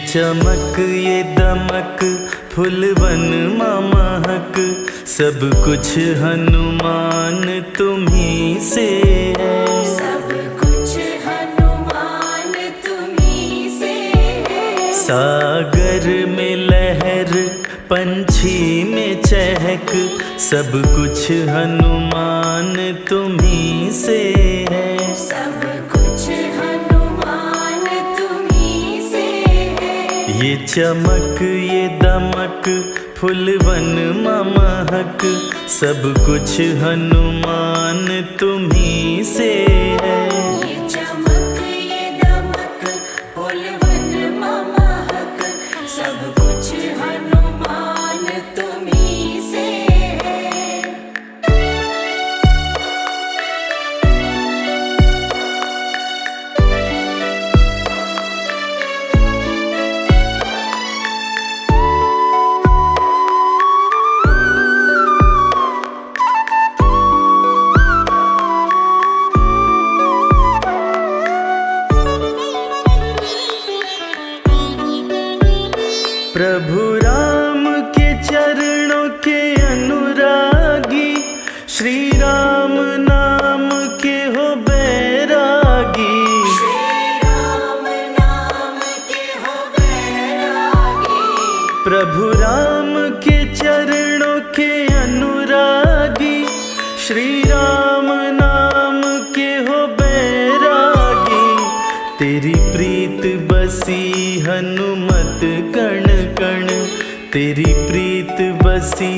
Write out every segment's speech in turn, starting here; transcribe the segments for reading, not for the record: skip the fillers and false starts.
चमक ये दमक फूलवन महक, सब कुछ हनुमान तुम्ही से है। सब कुछ हनुमान तुम्ही से है। सागर में लहर पंछी में चहक, सब कुछ हनुमान तुम्ही से है। सब कुछ हनुमान तुम्ही से है। ये चमक ये दमक फूलवन महक, सब कुछ हनुमान तुम्ही से है। ये चमक ये दमक फूलवन महक, सब कुछ हनुमान तुम्ही से है। प्रभु राम के चरणों के अनुरागी, श्री राम नाम के हो बैरागी। श्री राम नाम के हो बैरागी। प्रभु राम के चरणों के अनुरागी, श्री राम नाम के हो बैरागी। तेरी प्रीत बसी हनुमत कण कण, तेरी प्रीत बसी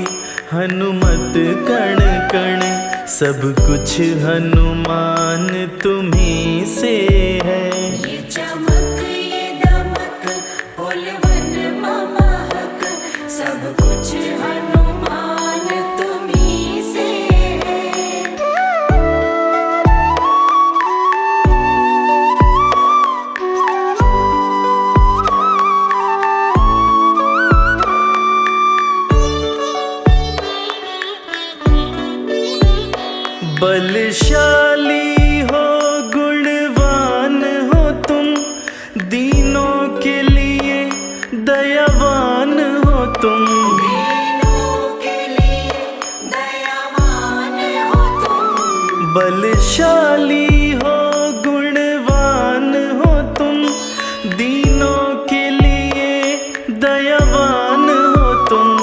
हनुमत कण कण, सब कुछ हनुमान तुम्ही से है। ये चमक ये दमक फूलवन महक, सब कुछ हनुमान तुम्ही से है। बलशाली हो गुणवान हो तुम, दीनों के लिए दयावान हो तुम। दीनों के लिए दयावान हो तुम। बलशाली हो गुणवान हो तुम, दीनों के लिए दयावान हो तुम।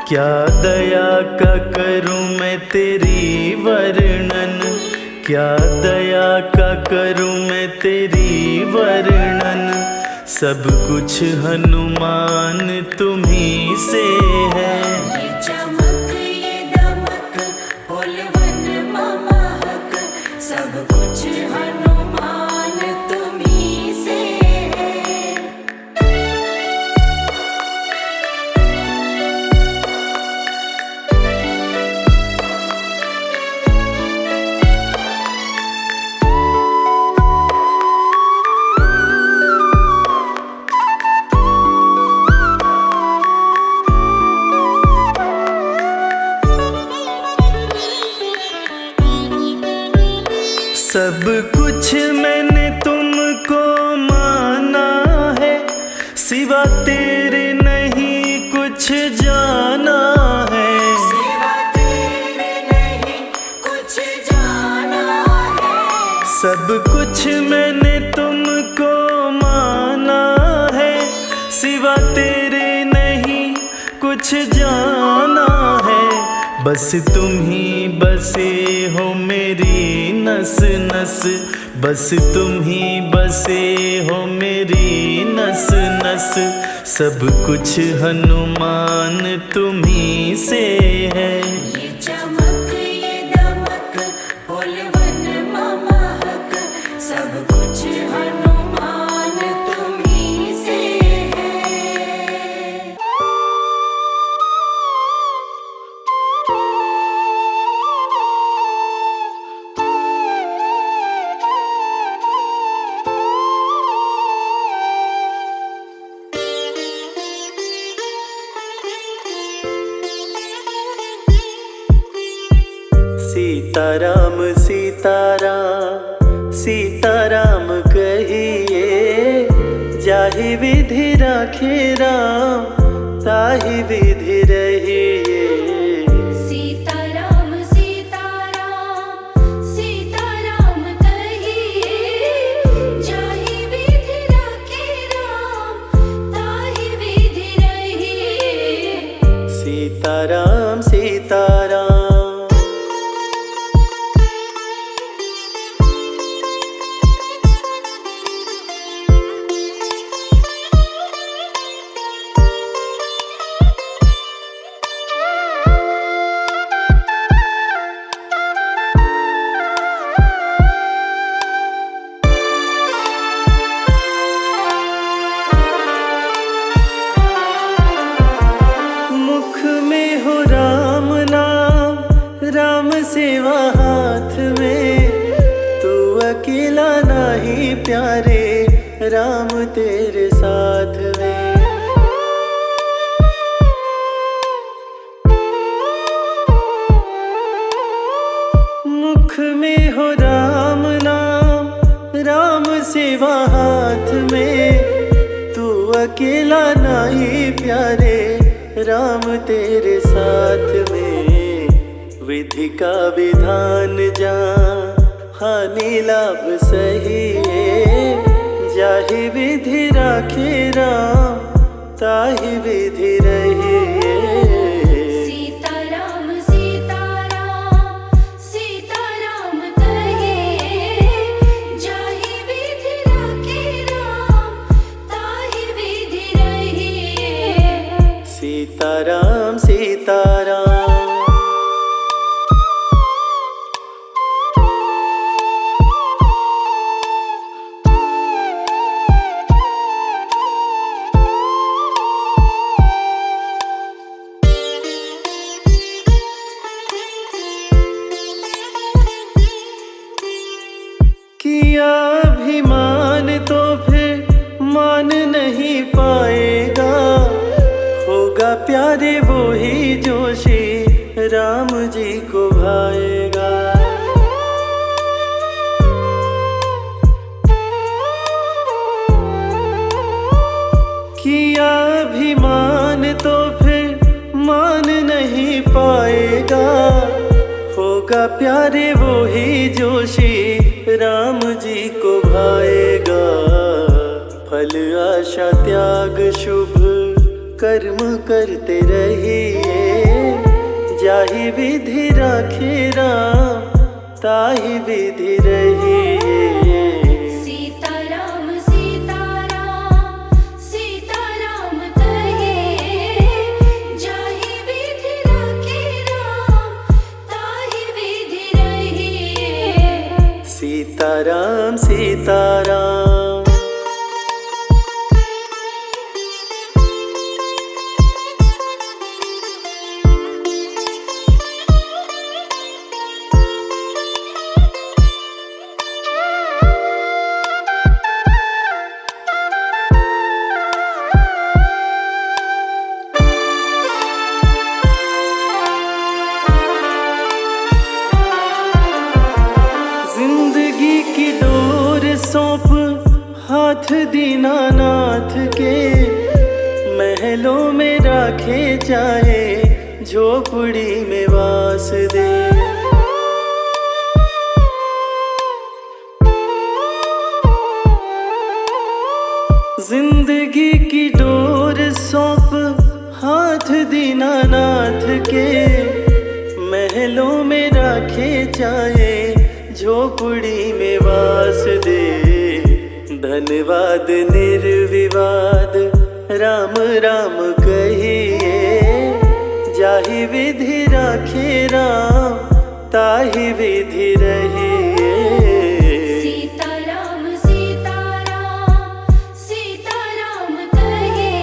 क्या दया का करूं मैं तेरी वर्णन, क्या दया का करूं मैं तेरी वर्णन, सब कुछ हनुमान तुम्ही से है। ये चमक ये दमक फूलवन महक, सब कुछ हनुमान तुम्ही से है। सब कुछ मैंने तुमको माना है, सिवा तेरे नहीं कुछ जाना है। सिवा तेरे नहीं कुछ जाना है। सब कुछ मैंने तुमको माना है, सिवा तेरे नहीं कुछ जाना है। बस तुम ही बसे हो मेरी नस नस, बस तुम ही बसे हो मेरी नस नस, सब कुछ हनुमान तुम्ही से है। ये चमक ये दमक फूलवन महक, सब कुछ हनुमान तुम्ही से है। सीताराम सीताराम सीताराम कहिए, जाहि विधि राखी सीताराम सीताराम। राम सेवा हाथ में, तू अकेला नहीं प्यारे, राम तेरे साथ में। मुख में हो राम नाम, राम सेवा हाथ में, तू अकेला नहीं प्यारे, राम तेरे साथ में। विधि का विधान जा हानि लाभ सही है, जाहि विधि राखे राम ताहि विधि रही है। सीताराम सीताराम सीताराम कहे, जाहि विधि राखे राम ताहि विधि रही है। सीताराम सीताराम। किया अभिमान तो फिर मान नहीं पाएगा, होगा प्यारे वो ही जो श्री राम जी को भाएगा। किया अभिमान तो फिर मान नहीं पाएगा, होगा प्यारे वो ही जो श्री राम जी को भाएगा। फल आशा त्याग शुभ कर्म करते रहिए, जाहि विधि राखे राम ताहि विधि रहिए। सीताराम सीताराम सीताराम कहे, जाहि विधि राखे राम ताहि विधि रही है। सीताराम सीताराम। जिंदगी की डोर सौंप हाथ दीनानाथ के, महलों में राखे चाहे झोपड़ी में वास दे। जिंदगी की डोर सौंप हाथ दीनानाथ के, महलों में राखे चाहे झोपड़ी में वास दे। धन्यवाद निर्विवाद राम राम कहिए, जाहि विधि राखे राम ताहि विधि रहिए। सीताराम सीताराम सीताराम कहे,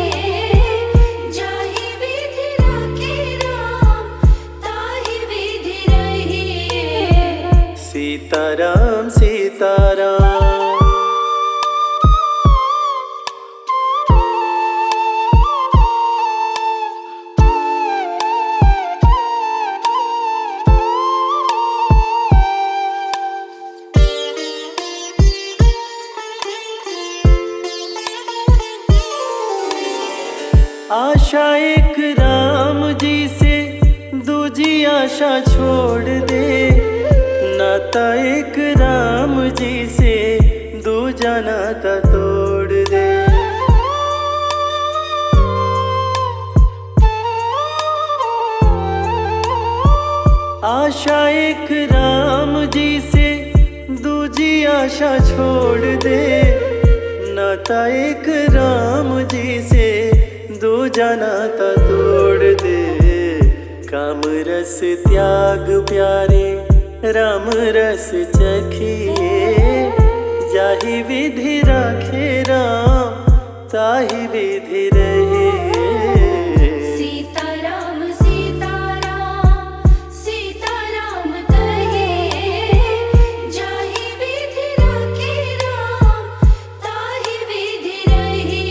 जाहि विधि राखे राम ताहि विधि रही है। सीताराम सीताराम। आशा एक राम जी से दूजी आशा छोड़ दे, नाता एक राम जी से दूजा नाता तोड़ दे। आशा एक राम जी से दूजी आशा छोड़ दे, नाता एक राम जी से दूजा नाता तोड़ दे। काम रस त्याग प्यारे राम रस चखिए, जाहि विधि राखे राम ताहि विधि रहे। सीताराम सीताराम सीताराम कहे, जाहि विधि राखे राम ताहि विधि रहे।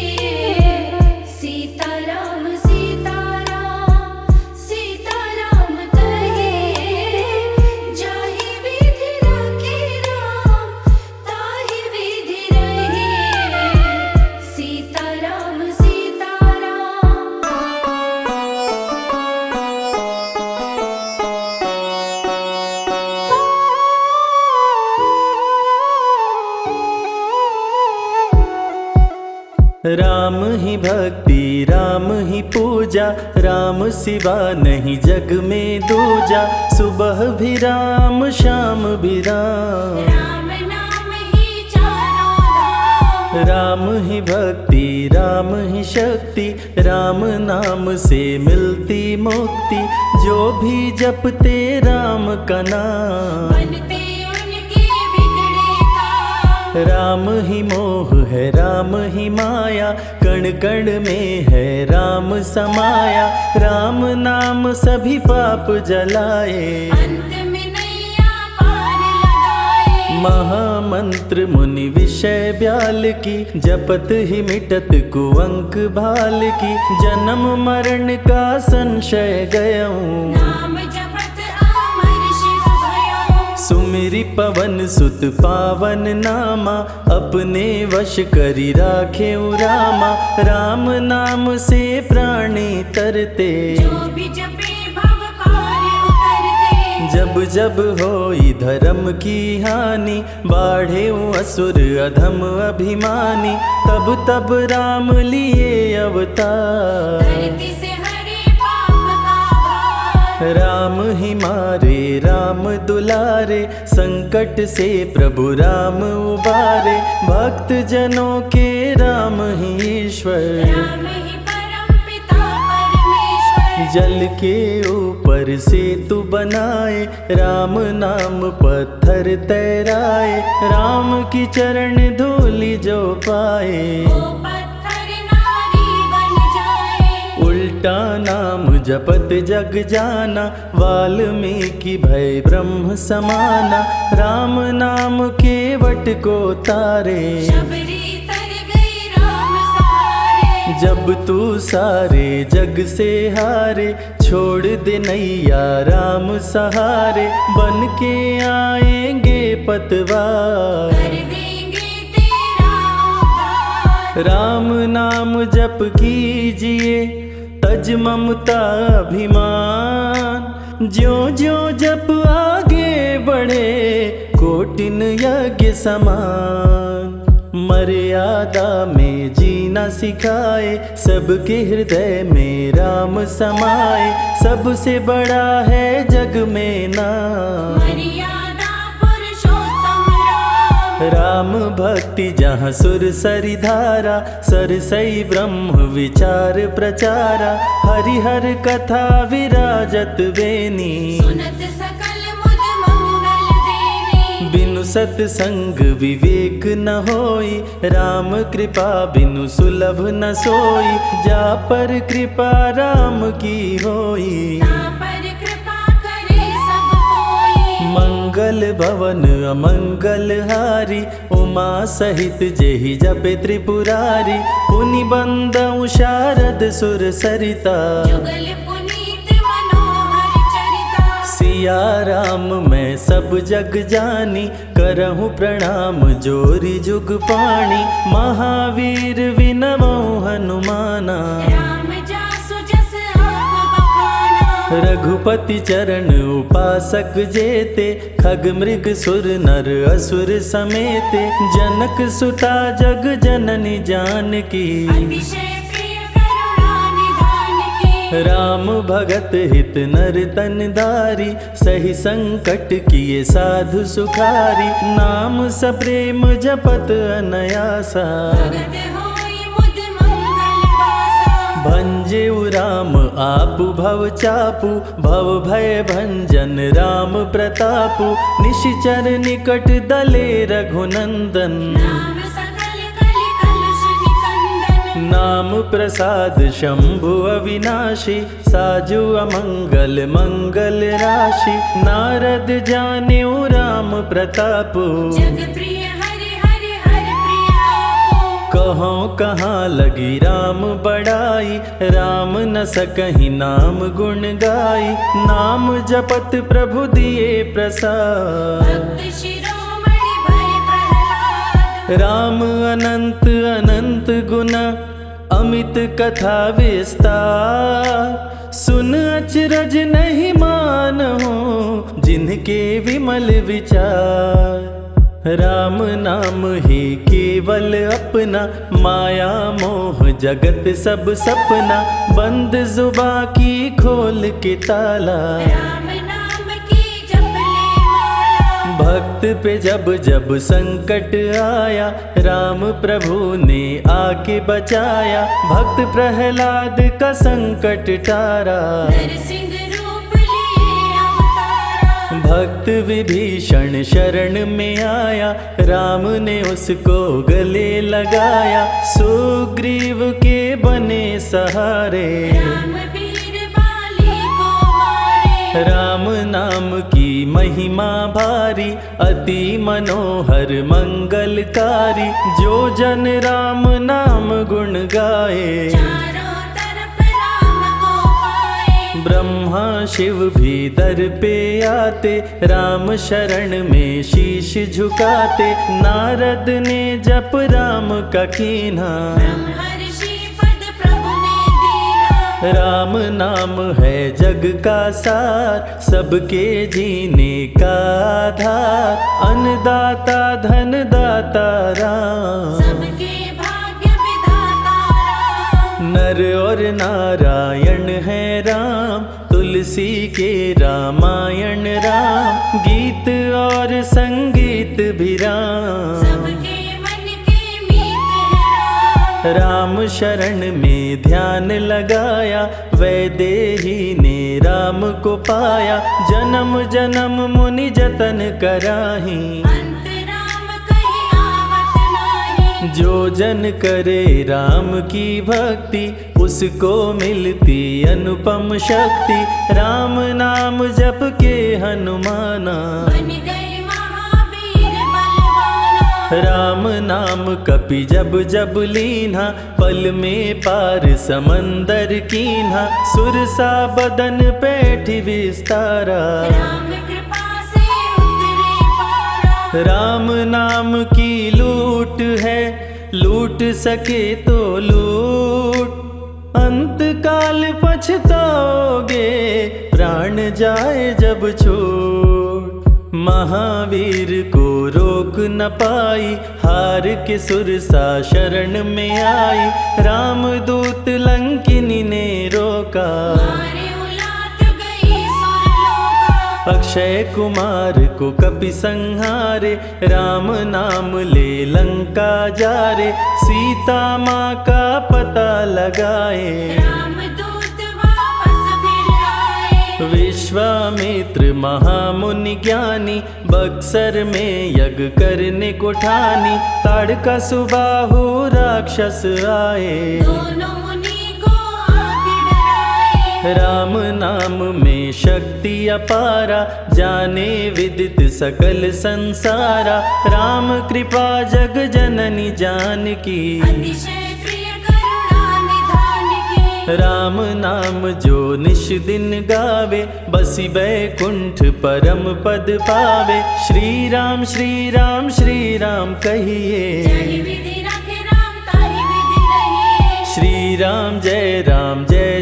सीताराम सीताराम सीताराम कहे, जाहि विधि राखे राम ताहि विधि रहे। सीताराम सीताराम। राम ही भक्ति राम ही पूजा, राम सिवा नहीं जग में दूजा। सुबह भी राम शाम भी राम, राम नाम ही चारों धाम। राम ही भक्ति राम ही शक्ति, राम नाम से मिलती मुक्ति। जो भी जपते राम का नाम, बनते उनके बिगड़े काम। राम ही मोह है राम ही माया, कण कण में है राम समाया। राम नाम सभी पाप जलाए, अंत में नैया पार लगाए। महामंत्र मुनि विषय ब्याल की, जपत ही मिटत कुअंक भाल की। जन्म मरण का संशय गयऊं, नाम जपत अमर शिव भयऊं। सुमिरि पवन सुत पावन नामा, अपने वश करी राखे रामा। राम नाम से प्राणी तरते, जो भी जपे भव पार उतरते। जब जब होई धर्म की हानि, बाढ़े असुर अधम अभिमानी। तब तब राम लिए अवतार, धरती से हरे पाप का भार। राम ही मारे राम दुलारे, संकट से प्रभु राम उबारे। भक्त जनों के राम ही ईश्वर, राम ही परम पिता परमेश्वर। जल के ऊपर सेतु बनाए, राम नाम पत्थर तैराए। राम की चरण धूलि जो पाए, वो पत्थर नारी बन जाए। उल्टा नाम जपत जग जाना, वाल्मीकि भय ब्रह्म समाना। राम नाम के वट को तारे, शबरी तर गई राम सहारे। जब तू सारे जग से हारे, छोड़ दे नैया राम सहारे। बन के आएंगे पतवार, कर देंगे तेरा उद्धार। राम नाम जप कीजिए तज ममता अभिमान। ज्यों ज्यों जप आगे बढ़े, कोटिन यज्ञ समान। मर्यादा में जीना सिखाए, सबके हृदय में राम समाए। सबसे बड़ा है जग में नाम, मर्यादा पुरुषोत्तम राम। राम भक्ति जहाँ सुर सरि धारा, सरसई ब्रह्म विचार प्रचारा। हरिहर कथा विराजत बेनी, सुनत सकल मुद मंगल देनी। बिनु सत्संग विवेक न होई, राम कृपा बिनु सुलभ न सोई। जा पर कृपा राम की होई, ता पर कृपा करे सब कोई। मंगल भवन अमंगल हारी, उमा सहित जेहि जपे त्रिपुरारी। पुनि बंदउ शारद सुर सरिता, जुगल पुनीत मनोहर चरिता। सिया राम मैं सब जग जानी, करहूँ प्रणाम जोरी जुग पाणी। महावीर विनमौ हनुमाना, राम जासु जस आप बखाना। रघुपति चरण उपासक जेते, खग मृग सुर नर असुर समेते। जनक सुता जग जननी जानकी, अतिशय प्रिय करुणा निधान की। राम भगत हित नर तन धारी, सही संकट किए साधु सुखारी। नाम सप्रेम जपत अनयासा, भगत होई मुद मंगल वासा। भंजेउ राम आपु भव चापु, भव भय भंजन राम प्रतापु। निशिचर निकट दले रघुनंदन, नाम सकल कलि कलुष निकंदन। नाम प्रसाद शंभु अविनाशी, साजु अमंगल मंगल राशि। नारद जानेउ राम प्रतापु, जग प्रिय हरि हरि हर प्रिय आपो। कहों कहाँ लगी राम बड़ाई, राम न सकहि नाम गुण गाई। नाम जपत प्रभु दिए प्रसाद, भक्त शिरोमणि भय प्रहलाद। राम अनंत अनंत गुना, अमित कथा विस्तार। सुन अचरज नहीं मानहु, जिनके विमल विचार। राम नाम ही केवल अपना, माया मोह जगत सब सपना। बंद जुबा की खोल के ताला, राम नाम की जप ले माला। भक्त पे जब जब संकट आया, राम प्रभु ने आके बचाया। भक्त प्रहलाद का संकट टारा, नरसिंह रूप लिए अवतारा। भक्त विभीषण शरण में आया, राम ने उसको गले लगाया। सुग्रीव के बने सहारे, राम वीर बाली को मारे। राम नाम की महिमा भारी, अति मनोहर मंगलकारी। जो जन राम नाम गुण गाए, चारों तरफ राम को पाए। ब्रह्मा शिव भी दर पे आते, राम शरण में शीश झुकाते। नारद ने जप राम का कीन्हा, ब्रह्मर्षि पद प्रभु ने दीना। राम नाम है जग का सार, सबके जीने का आधार। अन्नदाता धनदाता राम, सबके भाग्य विधाता राम। नर और नारायण है राम, तुलसी के रामायण राम। गीत और संगीत भी राम, सबके मन के मीत है राम। राम शरण में ध्यान लगाया, वैदेही ने राम को पाया। जन्म जन्म मुनि जतन कराही, अंत राम कहीं आवत नाही। जो जन करे राम की भक्ति, उसको मिलती अनुपम शक्ति। राम नाम जप के हनुमाना, बन गए महावीर बलवाना। राम नाम कपि जब जब लीन्हा, पल में पार समंदर कीन्हा। सुरसा बदन पैठी विस्तारा, राम कृपा से उतरे पारा। राम नाम की लूट है, लूट सके तो लूट। अंत काल पछताओगे, प्राण जाए जब छूट। महावीर को रोक न पाई, हार के सुरसा शरण में आई। रामदूत लंकिनी ने रोका, मारे उलाट गई सुरलोका। अक्षय कुमार को कपि संहारे। राम नाम ले लंका जारे, सीता माँ का पता लगाए। रामदूत वापस फिर आए। विश्वामित्र महामुनि ज्ञानी, बक्सर में यज्ञ करने को ठानी। ताड़का सुबाहु राक्षस आए, दोनों मुनि को आके डराए। राम नाम में शक्ति अपारा, जाने विदित सकल संसारा। राम कृपा जग जननी जानकी, अतिशय प्रिय करुणा निधान की। राम नाम जो निश दिन गावे, बसी बैकुंठ परम पद पावे। श्री राम श्री राम श्री राम कहिए, जहि विधि रखे राम ताहि विधि रहिए। श्री राम जय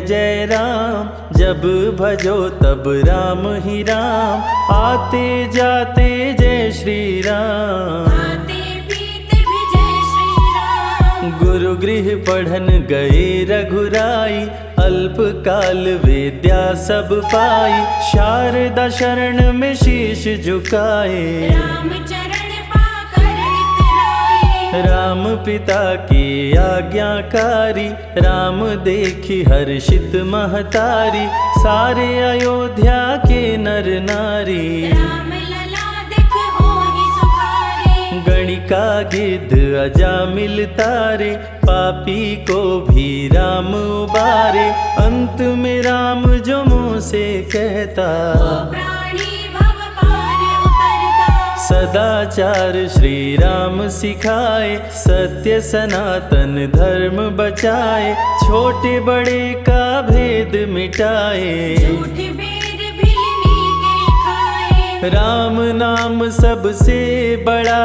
जय राम। जब भजो तब राम ही राम, आते जाते जय श्री राम। आते पीते भी जय श्री राम। गुरु गृह पढ़न गए रघुराई, अल्प काल विद्या सब पाई, शारदा शरण में शीश झुकाए। राम चरण पाकर इतराए, राम पिता की आज्ञाकारी, राम देखी हर्षित महतारी, सारे अयोध्या के नर नारी। राम लला देख होहि सुखारे, गणिका गिद्ध अजामिल तारे, पापी को भी राम उबारे, अंत में राम जो मुँह से कहता, प्राणी भव पार उतरता। सदाचार श्री राम सिखाए, सत्य सनातन धर्म बचाए, छोटे बड़े का भेद मिटाए। झूठ बेर भिलनी के खाए, राम नाम सबसे बड़ा,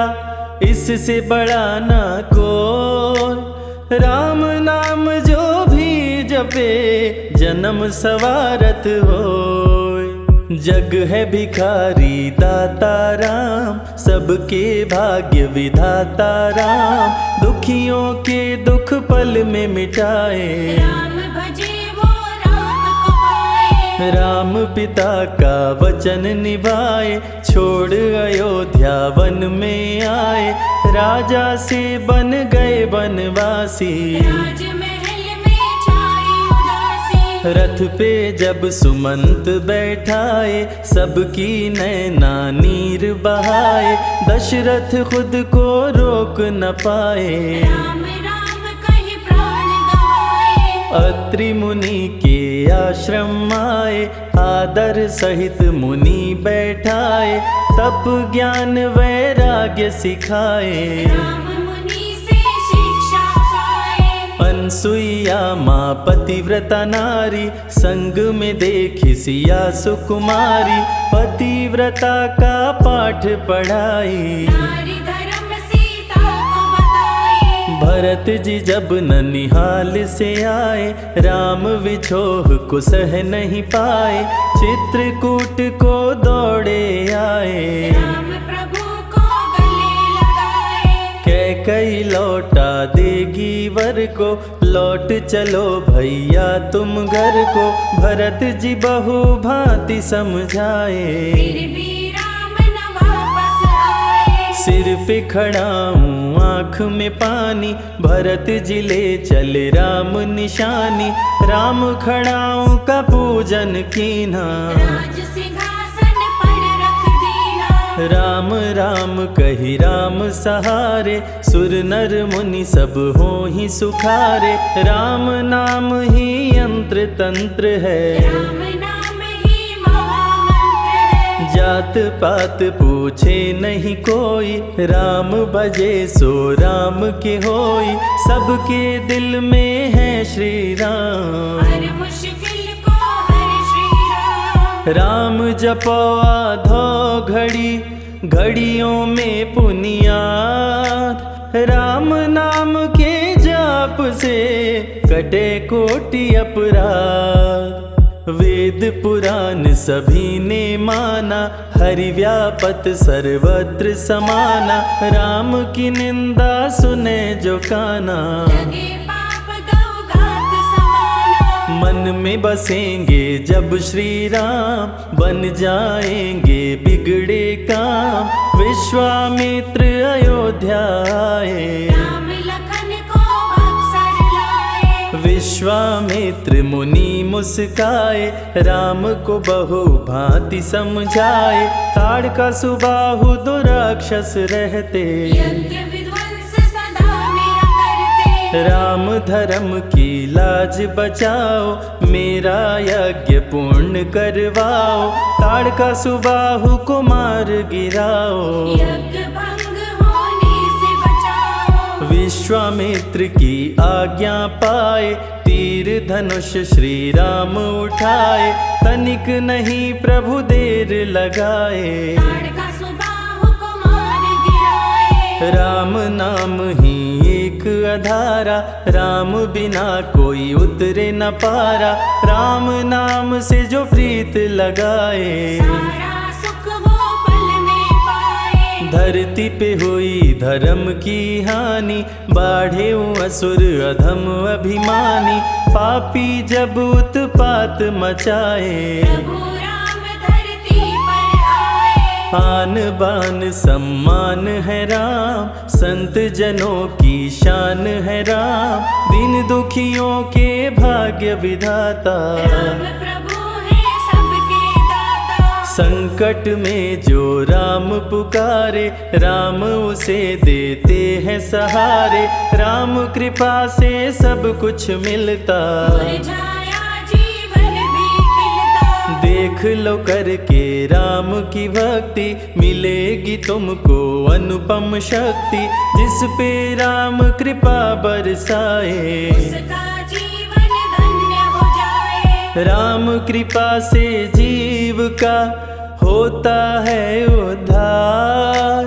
इससे बड़ा ना कोई। राम नाम जो भी जपे, जन्म सवारत होय। जग है भिखारी दाता राम, सबके भाग्य विधाता राम, दुखियों के दुख पल में मिटाए। राम भजे वो राम को पाए, राम पिता का वचन निभाए, छोड़ अयोध्या वन में आए, राजा से बन गए वनवासी। राजमहल में छाई उदासी, रथ पे जब सुमंत बैठाए, सबकी नैना नीर बहाए, दशरथ खुद को रोक न पाए। राम राम कहि प्राण गवाए, अत्रि मुनि के आश्रम आए, आदर सहित मुनि बैठाए, तप ज्ञान वैराग्य सिखाए। राम मुनि से शिक्षा पाए, अनसुईया माँ पतिव्रता नारी, संग में देखी सिया सुकुमारी, पतिव्रता का पाठ पढ़ाई। नारी धर्म सीता को बताए, भरत जी जब ननिहाल से आए, राम विछोह को सह नहीं पाए, चित्रकूट को दौड़े आए। राम प्रभु को गले लगाए, कैकई लौटा देगी वर को, लौट चलो भैया तुम घर को, भरत जी बहु भांति समझाए। फिर भी राम न वापस आए, सिर पे खड़ाऊं आँख में पानी, भरत जी ले चले राम निशानी, राम खड़ाऊं का पूजन कीना। राज सिंहासन पर रख दीना, राम राम कही राम सहारे, सुर नर मुनि सब हो ही सुखारे, राम नाम ही यंत्र तंत्र है। राम नाम ही महामंत्र है, जात पात पूछे नहीं कोई, राम भजे सो राम के होई, सबके दिल में है श्री राम। हर मुश्किल को हर श्री राम, राम जपो आधो घड़ी, घड़ियों में पुनियाद, राम नाम के जाप से कटे कोटि अपराध। वेद पुराण सभी ने माना, हरि व्यापत सर्वत्र समाना, राम की निंदा सुने जो काना। लगे पाप गौ घात समाना, मन में बसेंगे जब श्री राम, बन जाएंगे बिगड़े काम, विश्वामित्र अयोध्या आए। राम लखन को अक्सर लाए, विश्वामित्र मुनि मुस्काए, राम को बहु भांति समझाए, ताड़का सुबाहु दो राक्षस रहते, यज्ञ विध्वंस सदा मेरा करते। राम धर्म की लाज बचाओ, मेरा यज्ञ पूर्ण करवाओ, ताड़का सुबाहु को मार गिराओ। यज्ञ भंग होने से बचाओ, विश्वामित्र की आज्ञा पाए, तीर धनुष श्री राम उठाए, तनिक नहीं प्रभु देर लगाए। ताड़का सुबाहु को मार गिराए, राम नाम ही एक अधारा, राम बिना कोई उतरे न पारा, राम नाम से जो प्रीत लगाए। सारा सुख वो पल में पाए, धरती पे हुई धर्म की हानि, बाढ़े असुर अधम अभिमानी, पापी जब उत्पात मचाए, प्रभु राम धरती पर आए। आन बान सम्मान है राम, संत जनों की शान है राम, दीन दुखियों के भाग्य विधाता, राम प्रभु है सबके दाता। संकट में जो राम पुकारे, राम उसे देते हैं सहारे, राम कृपा से सब कुछ मिलता, मुरझाया जीवन भी खिलता। देख लो करके राम की भक्ति, मिलेगी तुमको अनुपम शक्ति, जिस पे राम कृपा बरसाए, उसका जीवन धन्य हो जाए। राम कृपा से जीव का होता है उद्धार,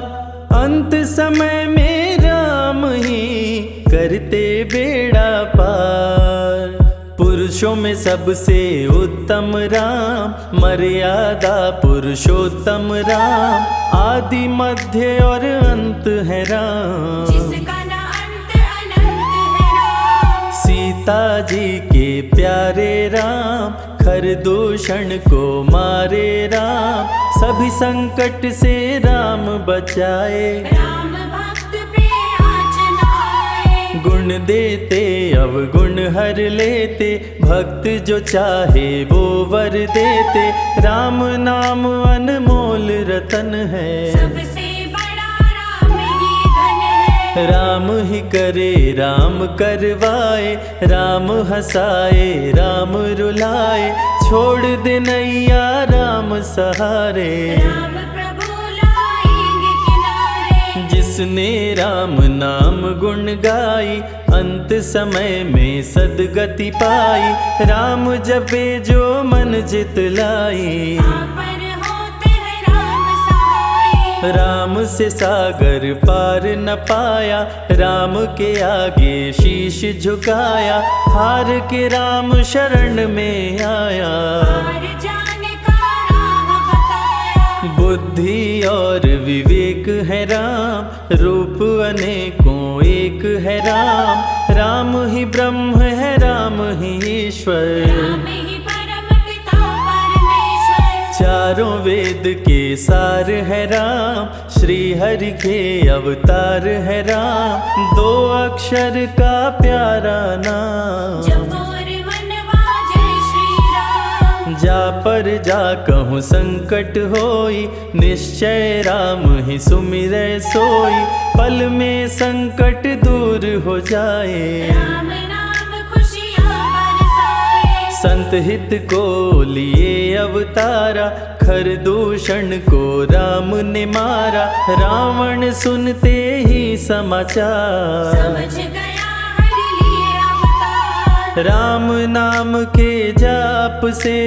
अंत समय में राम ही करते बेड़ा पार। पुरुषों में सबसे उत्तम राम, मर्यादा पुरुषोत्तम राम, आदि मध्य और अंत है राम, जिसका न अंत अनंत है राम। सीता जी के प्यारे राम, खर दूषण को मारे राम, सभी संकट से राम बचाए, राम भक्त पे आँच न आए। गुण देते अवगुण हर लेते, भक्त जो चाहे वो वर देते, राम नाम अनमोल रतन है, सबसे बड़ा राम ही धन है। राम ही करे राम करवाए, राम हंसाए राम रुलाए, छोड़ दे नैया राम सहारे, राम प्रभु लाएंगे किनारे। जिसने राम नाम गुण गाई, अंत समय में सदगति पाई, राम जपे जो मन जित लाई, आप पर होते हैं राम सहाय। राम से सागर पार न पाया, राम के आगे शीश झुकाया, हार के राम शरण में आया, हार जाने का राह बताया। बुद्धि और विवेक है राम, रूप अनेकों एक है राम, राम ही ब्रह्म है राम ही ईश्वर, राम ही परम पिता परमेश्वर। चारों वेद के सार है राम, श्री हरि के अवतार है राम, दो अक्षर का प्यारा नाम, जपोर मनवा जय श्री राम। जा पर जा कहूँ संकट होई, निश्चय राम ही सुमिरै सोई, पल में संकट दूर हो जाए, राम नाम खुशियाँ बरसाए। संत हित को लिए अवतारा, खर दूषण को राम ने मारा, रावण सुनते ही समाचार, समझ गया हर लिए अवतार। राम नाम के जाप से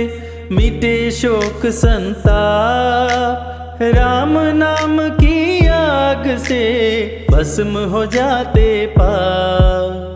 मिटे शोक संताप, राम नाम की आग से भस्म हो जाते पाप,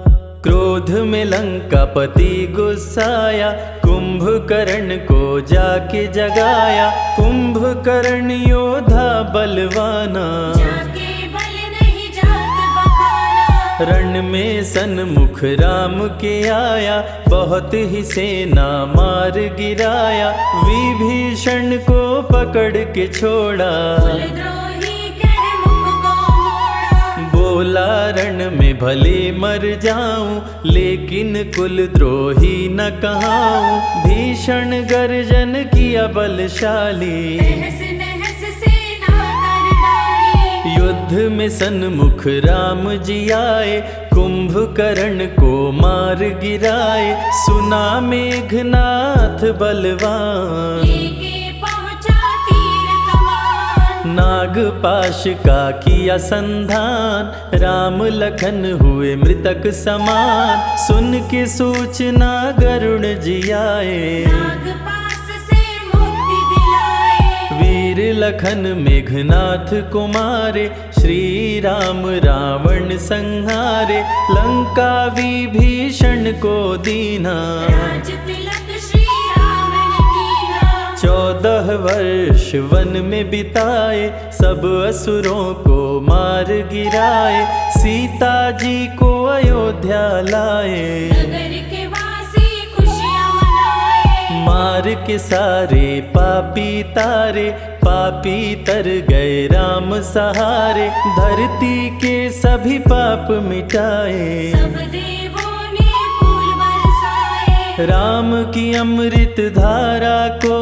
क्रोध में लंकापति गुस्साया, कुंभकर्ण को जाके जगाया, कुंभकर्ण योद्धा बलवाना, जाके बल नहीं जात बखाना। रण में सन्मुख राम के आया, बहुत ही सेना मार गिराया, विभीषण को पकड़ के छोड़ा, कुलद्रोही कह मुख को मोड़ा। बोला रण में भले मर जाऊं, लेकिन कुलद्रोही न कहाऊं, भीषण गर्जन किया बलशाली, तहस नहस सेना कर डाली। युद्ध में सन्मुख राम जी आए, कुंभकर्ण को मार गिराए, सुना मेघनाथ बलवान, लेके पहुंचा तीर कमान। नागपाश का किया संधान, राम लखन हुए मृतक समान, सुन के सूचना गरुड़ जी आए, नागपाश से मुक्ति दिलाए। वीर लखन मेघनाथ को मारे, श्री राम रावण संहारे, लंका विभीषण को दीना, राज तिलक श्री राम ने कीना। 14 वर्ष वन में बिताए, सब असुरों को मार गिराए, सीता जी को अयोध्या लाए, नगर के वासी खुशियाँ मनाए। मार के सारे पापी तारे, पापी तर गए राम सहारे, धरती के सभी पाप मिटाए, सब देवों ने फूल बरसाए। राम की अमृत धारा को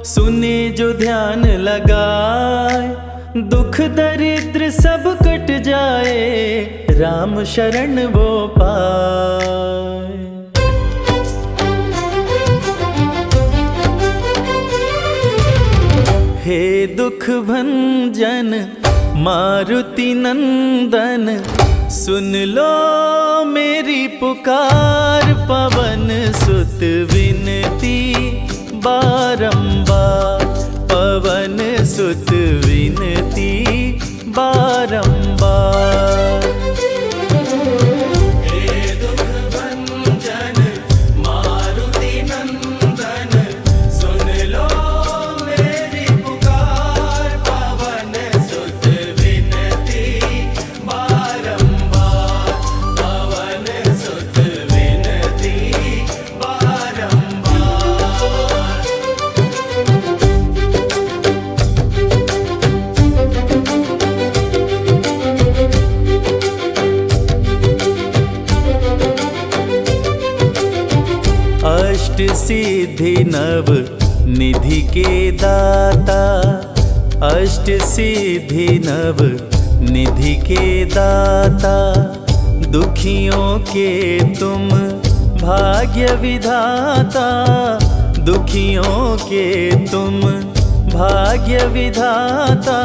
सुने जो ध्यान लगाए, दुख दरिद्र सब कट जाए, राम शरण वो पाए। हे दुख भंजन मारुति नंदन, सुन लो मेरी पुकार, पवन सुत विनती बारंबार, पवन सुत विनती बारंबार। हे दुख भंजन मारुति नंदन, सुन लो मेरी पुकार, पवन सुत विनती बारंबार, पवन सुत विनती बारंबार। अष्ट सिद्धि नव निधि के दाता, अष्ट सिद्धि नव निधि के दाता, दुखियों के तुम भाग्य विधाता, दुखियों के तुम भाग्य विधाता।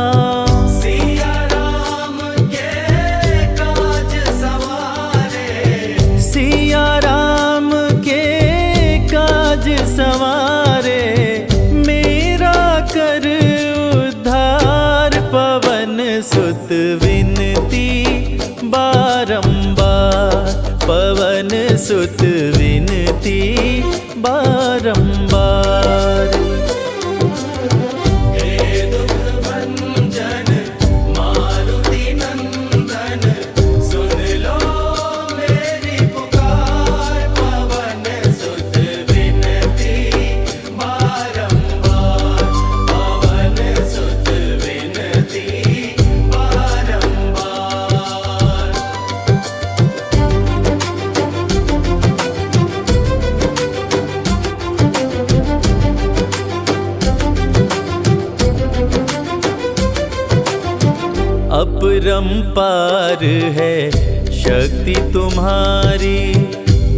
सिया राम के काज सवारे, सिया राम के काज सवारे, मेरा कर उद्धार, पवन सुत विनती बारंबार, पवन सुत विनती बारंबार। हे दुख भंजन मारुति नंदन, सुन लो मेरी पुकार, पवन सुत विनती बारंबार, पवन सुत विनती बारंबार। अपरंपार है शक्ति तुम्हारी,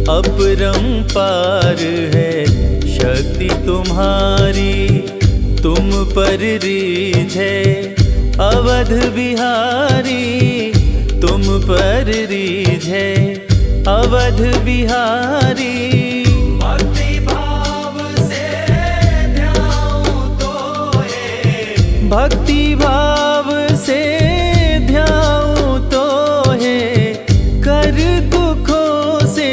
अपरंपार है शक्ति तुम्हारी, तुम पर रीझ है अवध बिहारी, तुम पर रीझ है अवध बिहारी। भक्ति भाव से ध्याऊं तोहे, भक्ति भाव से ध्याऊं तोहे, कर दुखों से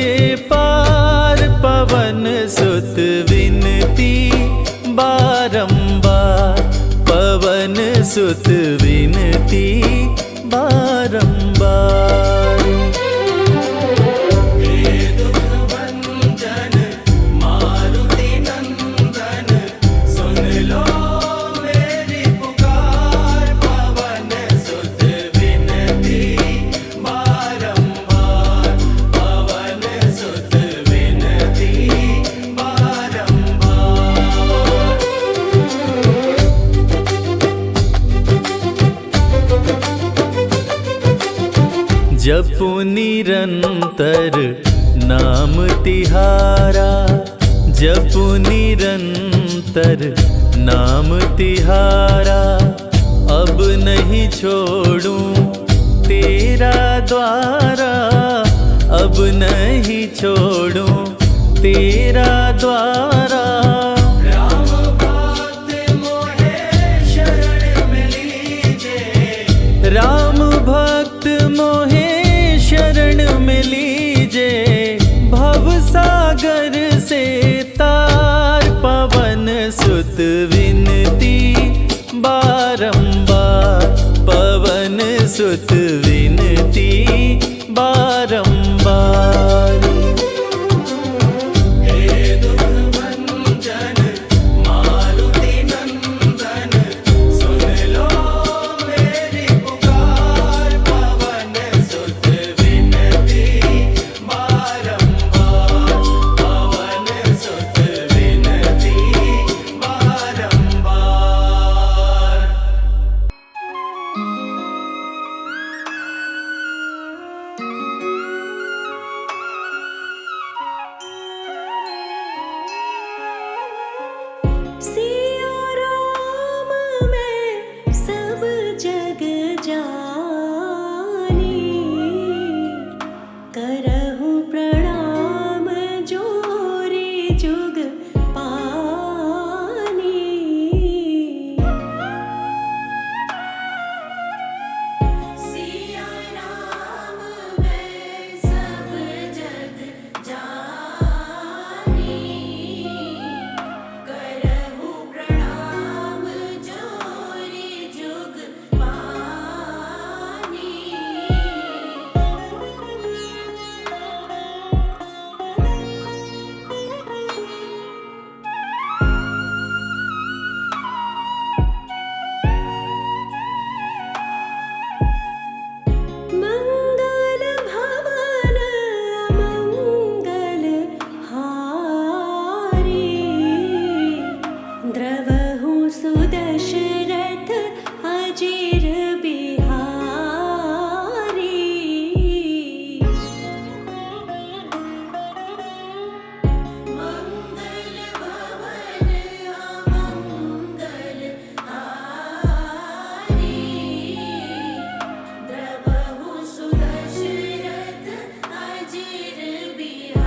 पार, पवन सुत विनती बारंबार, पवन सुत विनती बारंबार। हे दुख भंजन मारुति नंदन, सुन लो मेरी पुकार, पवन सुत विनती बारंबार, पवन सुत विनती बारंबार। जपु निरंतर नाम तिहारा, जपु निरंतर नाम तिहारा, अब नहीं छोड़ूं तेरा द्वारा, अब नहीं छोड़ूं तेरा द्वारा। राम भक्त मोहे शरण में लीजे, राम भक्त मोहे शरण में लीजे, भव सागर से तार, पवन सुत बारंबार पवन सुत विनती बारंबार। सिया राम मैं सब जग जानी, करहूँ प्रणाम जोरी जुग पानी। सिया राम मैं सब जग जानी, करहूँ प्रणाम जोरी जुग पानी। मंगल भवन अमंगल हारी, द्रवहु सुदशरथ अजिर बिहारी। मंगल भवन अमंगल हारी, द्रवहु सुदशरथ अजिर बिहारी।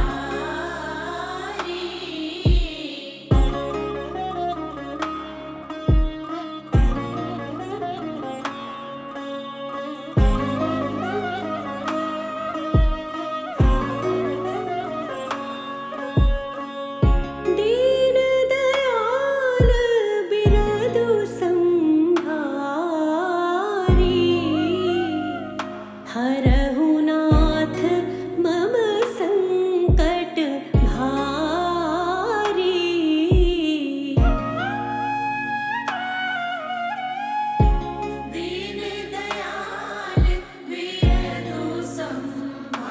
दीन दयाल बिरदु संहारी, हरहु नाथ मम संकट भारी। दीन दयाल बिरदु संहारी,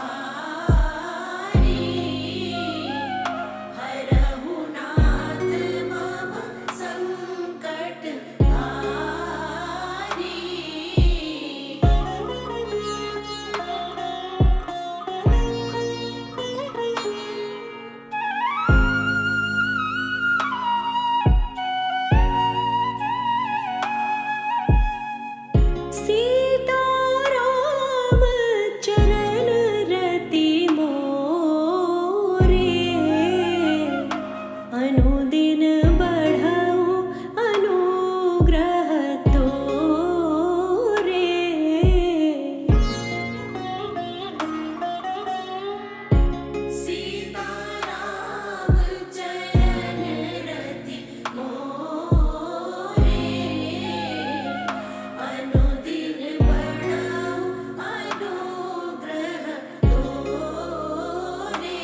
हरहु नाथ मम संकट भारी। सीताराम चरण रति मोरे, अनुदिन बढ़ऊ अनुग्रह तोरे। सीताराम चरण रति मोरे, अनुदिन बढ़ऊ अनुग्रह तोरे।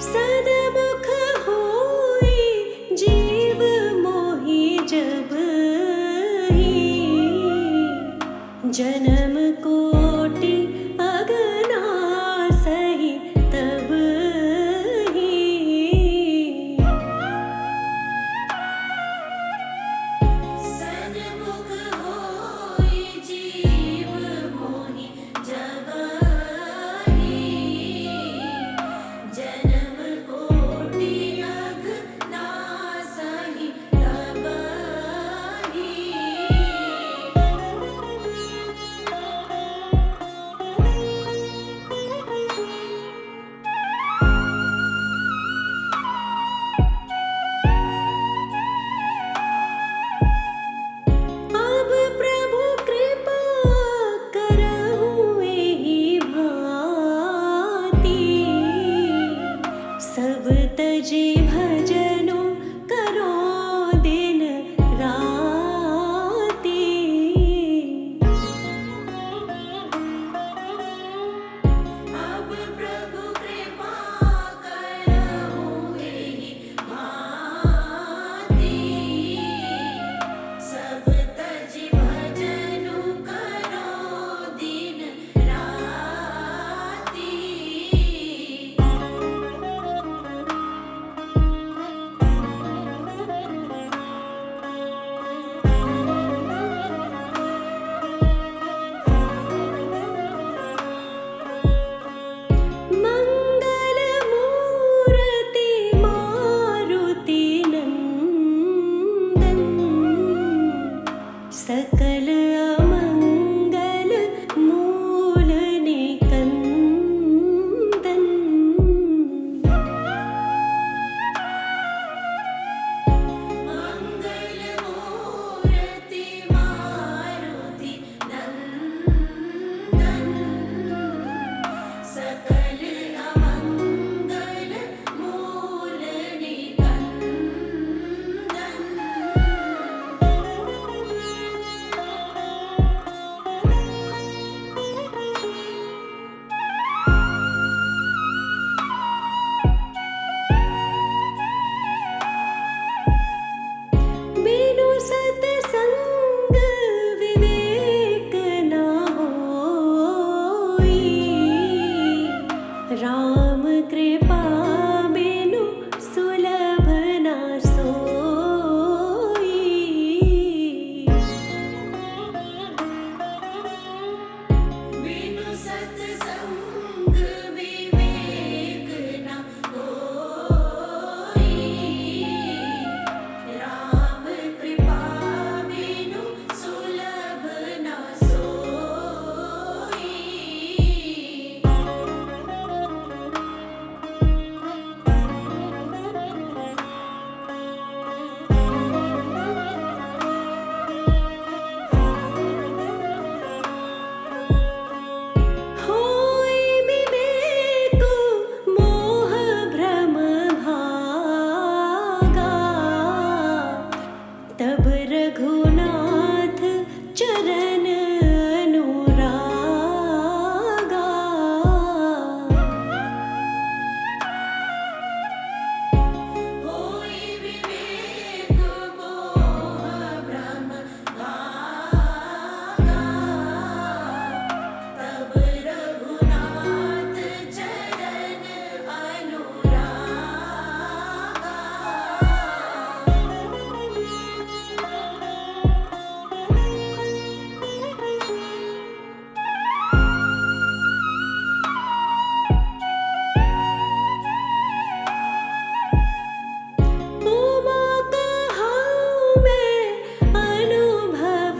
सदमुख होई जीव मोहि जब ही, जन्म कोटि अगना सही तब ही। सदमुख होई जीव मोहि जब ही, जन्म कोटि अगना सही तब ही। सकल अमंगल मूल निकंदन। मंगल मूर्ति मारुति नंदन सकल अमंगल मूल निकंदन। बिनु सतसंग विवेक न होई, राम कृपा बिनु सुलभ न सोई। बिनु सत्संग विवेक न होई, राम कृपा बिनु सुलभ न सोई। होई विवेक मोह भ्रम भागा, तब रघुनाथ चरण अनुरागा। होई विवेक मोह भ्रम भागा, तब रघुनाथ चरण अनुरागा। उमा कहाँ मैं अनुभव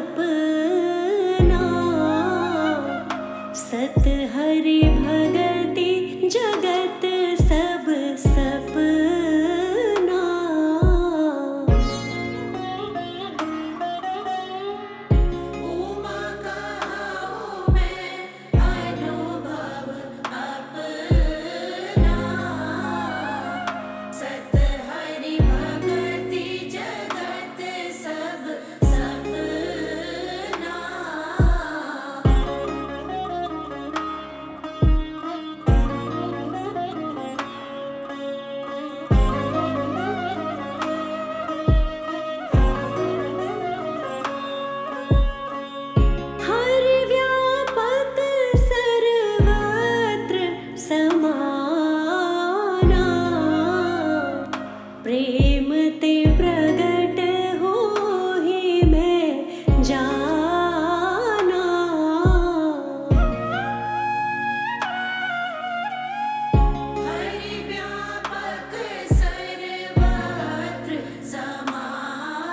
अपना, सत हरि भगति जगत सब सपना। उमा कहाँ मैं अनुभव अपना, सत हरि भगति जगत सब सपना। हरि व्यापक सर्वत्र समाना, प्रेम ते प्रगट होहि मैं जाना। हरि व्यापक सर्वत्र समाना,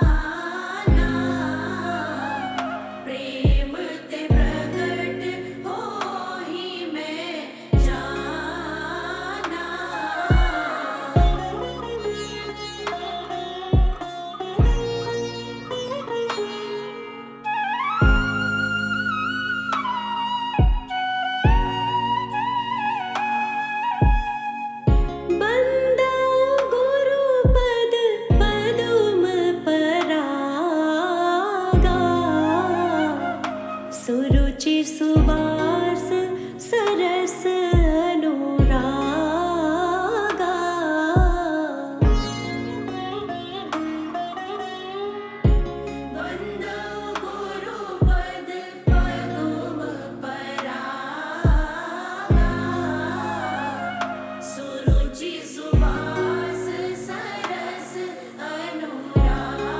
प्रेम ते प्रगट होहि मैं जाना। बंदा गुरुपद पदुम परागा, सुरुचि सुबास सरस अनुरागा। बंदो गुरुपद पदुम परागा, सुरुचि सुवास सरस अनुरागा।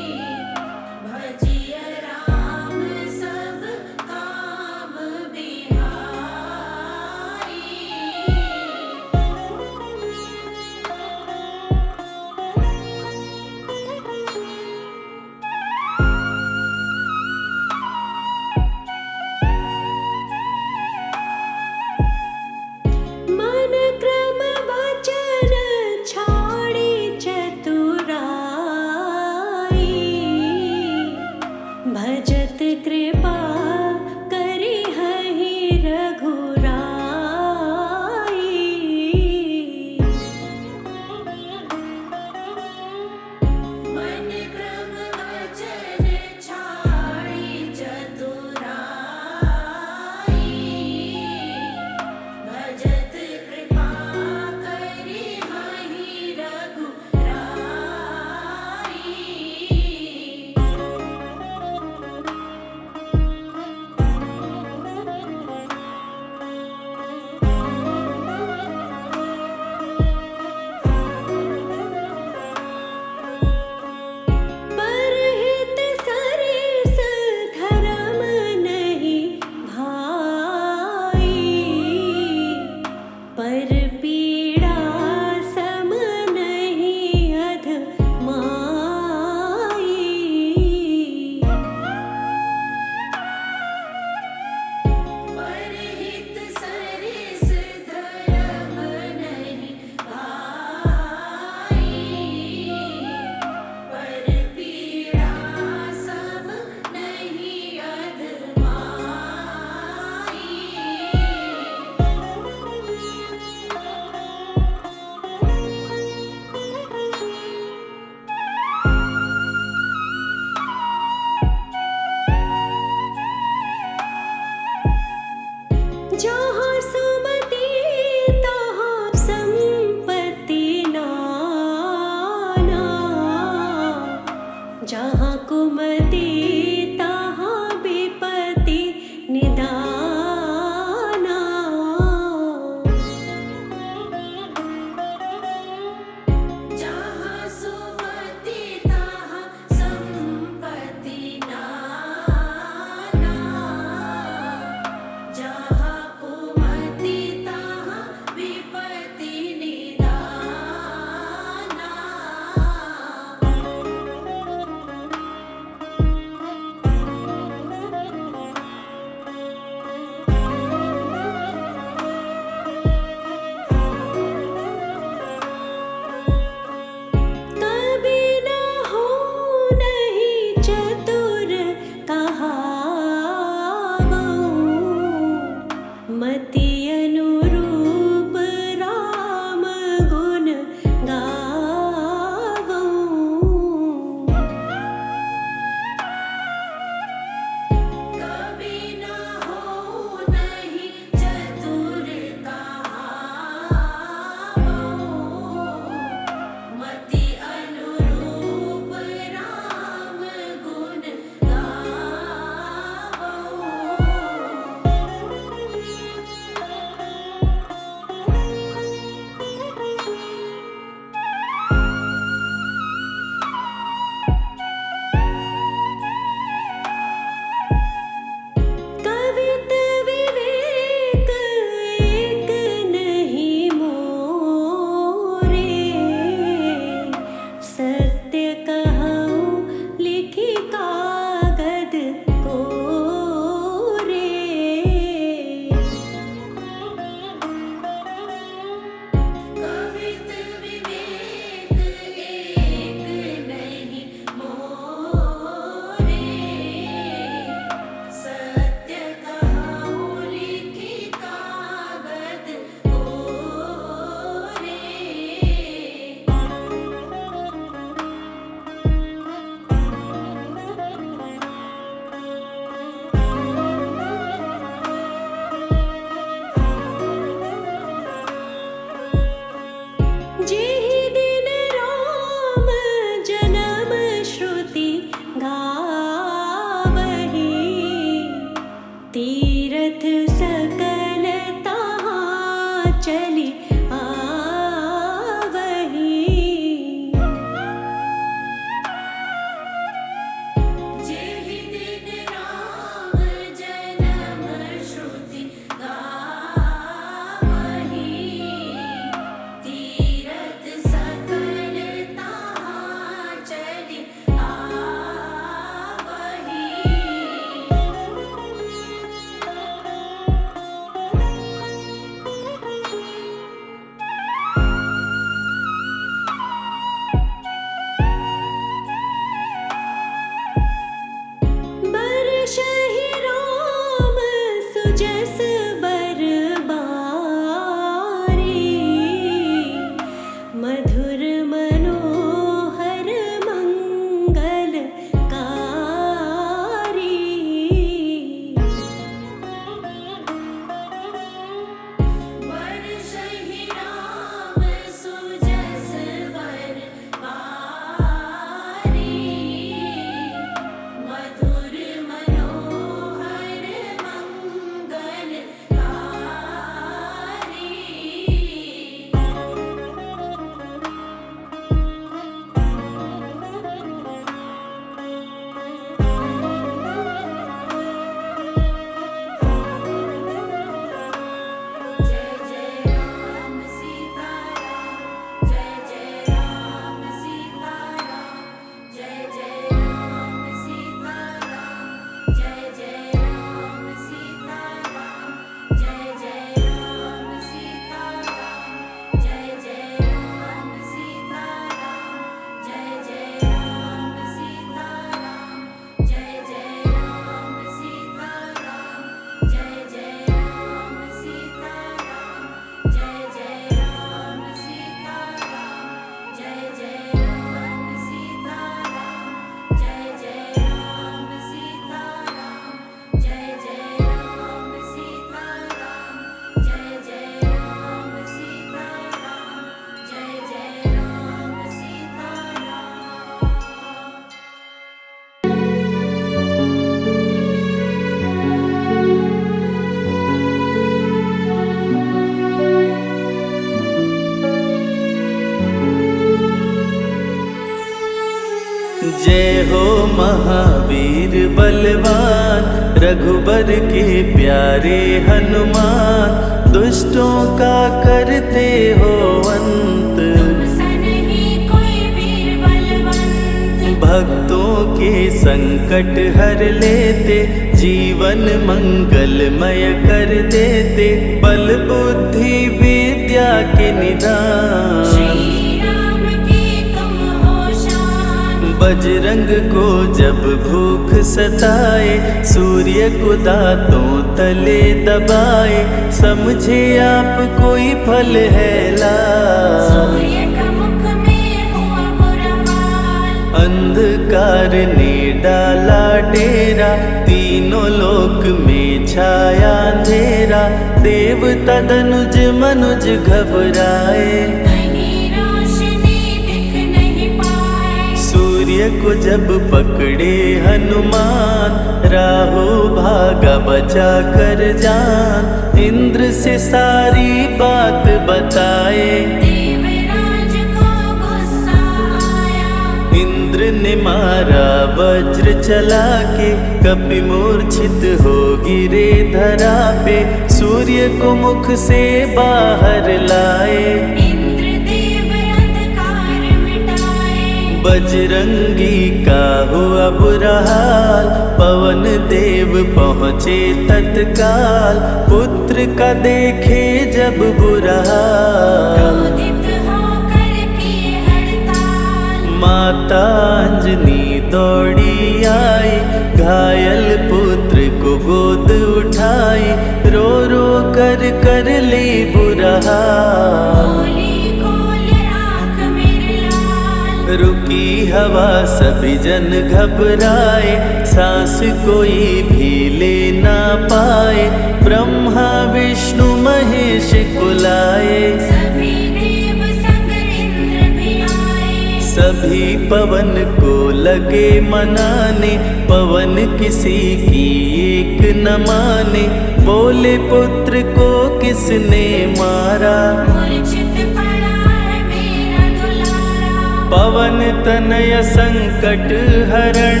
बलवान, रघुबर के प्यारे हनुमान, दुष्टों का करते हो अंत, तुमसा नहीं कोई वीर बलवंत। भक्तों के संकट हर लेते, जीवन मंगलमय कर देते, बल बुद्धि विद्या के निदान, श्री राम की तुम हो शान। बजरंग को जब भूख सताए, सूर्य को दांतों तले दबाए, समझे आप कोई फल है लाल, सूर्य का मुख में हुआ बुरा हाल। अंधकार ने डाला डेरा, तीनों लोक में छाया अंधेरा, देवता धनुज मनुज घबराए, कहीं रोशनी दिख नहीं पाए। सूर्य को जब पकड़े हनुमान, राहु भागा बचा कर जान, इंद्र से सारी बात बताए, देवराज को गुस्सा आया। इंद्र ने मारा वज्र चला के, कपि मूर्छित हो गिरे धरा पे, सूर्य को मुख से बाहर लाए, इंद्रदेव अंधकार मिटाए। बजरंगी का हुआ बुरा हाल, पवन देव पहुँचे तत्काल, पुत्र का देखे जब बुरा हाल, क्रोधित होकर किए हड़ताल। माता अंजनी दौड़ी आई, घायल पुत्र को गोद उठाई, रो रो कर ली बुरा हाल, बोली खोल आँख मेरे लाल। रुकी हवा सभी जन घबराए, सांस कोई भी ले ना पाए, ब्रह्मा विष्णु महेश कुलाए, सभी देव संग इंद्र भी आए। सभी पवन को लगे मनाने, पवन किसी की एक न माने, बोले पुत्र को किसने मारा, मूर्छित पड़ा है मेरा दुलारा। पवन तनय संकट हरण,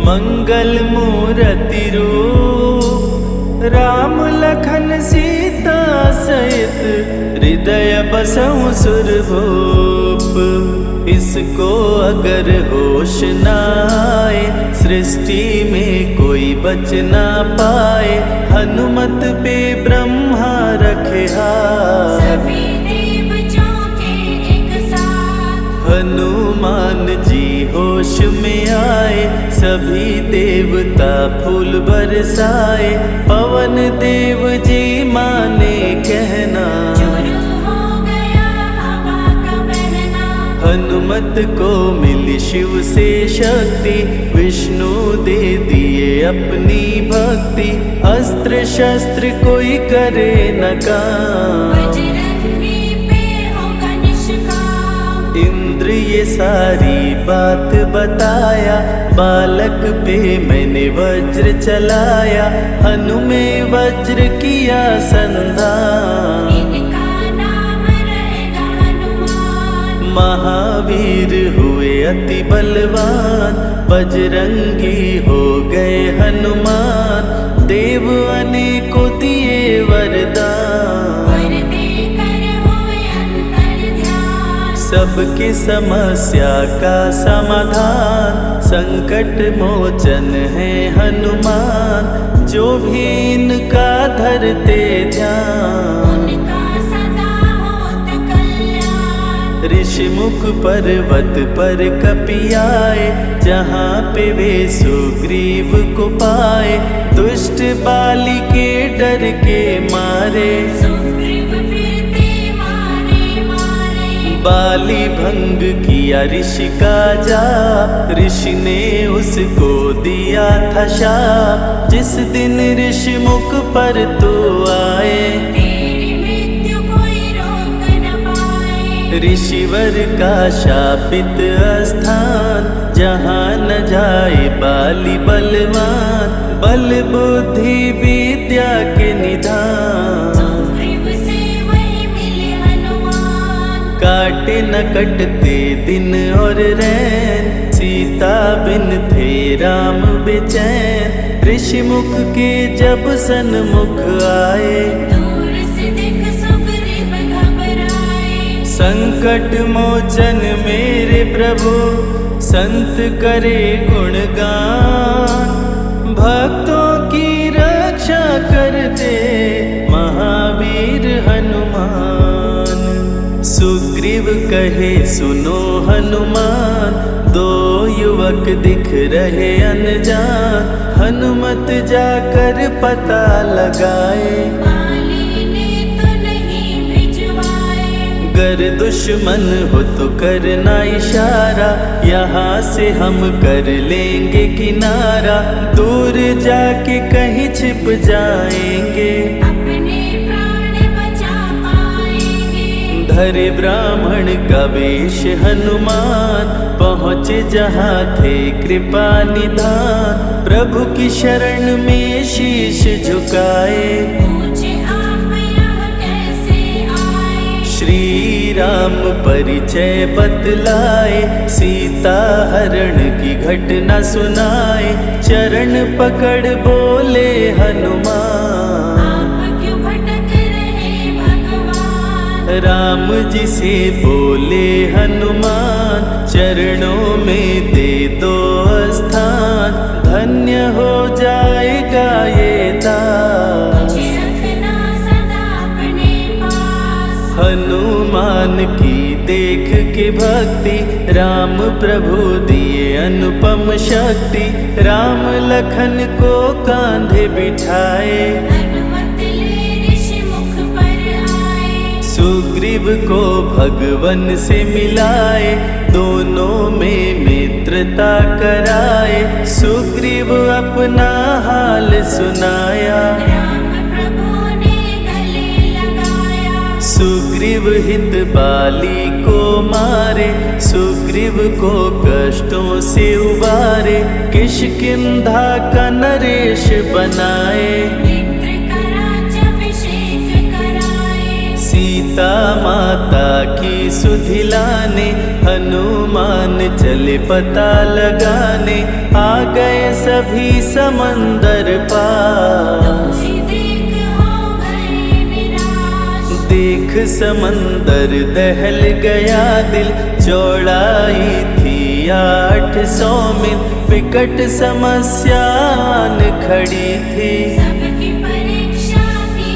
मंगल मूर्ति रूप, राम लखन सीता सहित, हृदय बसहु सुरभूप। इसको अगर होश न आए, सृष्टि में कोई बच ना पाए, हनुमत पे ब्रह्मा रखे हाथ, सभी देव चौके एक साथ। हनुमान जी होश में आए, सभी देवता फूल बरसाए, पवन देव जी माने कहना, शुरू हो गया हवा का बहना। हनुमत को मिली शिव से शक्ति, विष्णु दे दिए अपनी भक्ति, अस्त्र शस्त्र कोई करे न काम, बजरंगी पे होगा निष्काम। इंद्र ये सारी बात बताया, बालक पे मैंने वज्र चलाया, हनु में वज्र किया संधान, इनका नाम रहेगा हनुमान। महावीर हुए अति बलवान, बजरंगी हो गए हनुमान, देव अनेकों दिए वरदान, वर देकर हुए अंतर्ध्यान। सबकी समस्या का समाधान, संकट मोचन है हनुमान, जो भी इनका धरते ध्यान, उनका सदा होत कल्याण। ऋषि मुख पर्वत पर कपि आए, जहाँ पे वे सुग्रीव को पाए, दुष्ट बाली के डर के मारे, सुग्रीव फिरते मारे मारे। बाली भंग किया ऋषि का जाप, ऋषि ने उसको दिया था शाप, जिस दिन ऋषि मुख पर तो आए, तेरी मृत्यु कोई रोक न पाए। ऋषिवर का शापित स्थान, जहाँ न जाए बाली बलवान, बल बुद्धि विद्या के निधान, सुग्रीव से वही मिले हनुमान। काटे न कटते दिन और रैन, सीता बिन थे राम बेचैन, ऋषि मुख के जब सन्मुख आए। दूर से देख सुग्रीव घबराए। संकट मोचन मेरे प्रभु, संत करे गुणगान। भक्तों की रक्षा करते महावीर हनुमान। सुग्रीव कहे सुनो हनुमान, दो युवक दिख रहे अनजान। हनुमत जाकर पता लगाए, बाली ने तो नहीं भिजवाए। गर दुश्मन हो तो करना इशारा, यहाँ से हम कर लेंगे किनारा। दूर जाके कहीं छिप जाएंगे, अपने प्राण बचा पाएंगे। धरे ब्राह्मण का वेश हनुमान, पहुँचे जहाँ थे कृपा निधान। प्रभु की शरण में शीश झुकाए, पूछे आप यहाँ कैसे आए। श्री राम परिचय बतलाए, सीता हरण की घटना सुनाए। चरण पकड़ बोले हनुमान, आप क्यों भटक रहे भगवान। राम जी से बोले हनुमान, चरणों में दे दो स्थान। धन्य हो जाएगा ये दास, मुझे रखना सदा अपने पास। हनुमान की देख के भक्ति, राम प्रभु दिए अनुपम शक्ति। राम लखन को कांधे बिठाए, हनुमत ले ऋषि मुख पर आए। सुग्रीव को भगवन से मिलाए, दोनों में मित्रता कराए। सुग्रीव अपना हाल सुनाया, राम प्रभु ने गले लगाया। सुग्रीव हित बाली को मारे, सुग्रीव को कष्टों से उबारे। किष्किंधा का नरेश बनाए, मित्र का राज्याभिषेक कराए। सीता माता की सुधि लाने, हनुमान चले पता लगाने। आ गए सभी समंदर पार, तुझे देख हो गए निराश। देख समंदर दहल गया दिल। चौड़ाई थी 800 मील, विकट समस्यान खड़ी थी। सबकी परीक्षा की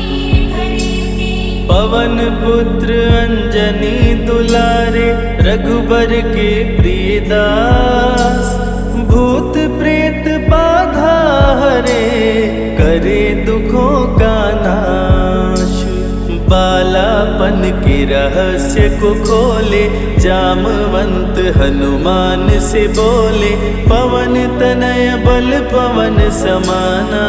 घड़ी थी। पवन पुत्र अंजनी दुलारे, रघुबर के प्रिय दास। भूत प्रेत बाधा हरे, करे दुखों का नाश। बालापन के रहस्य को खोले, जामवंत हनुमान से बोले। पवन तनय बल पवन समाना,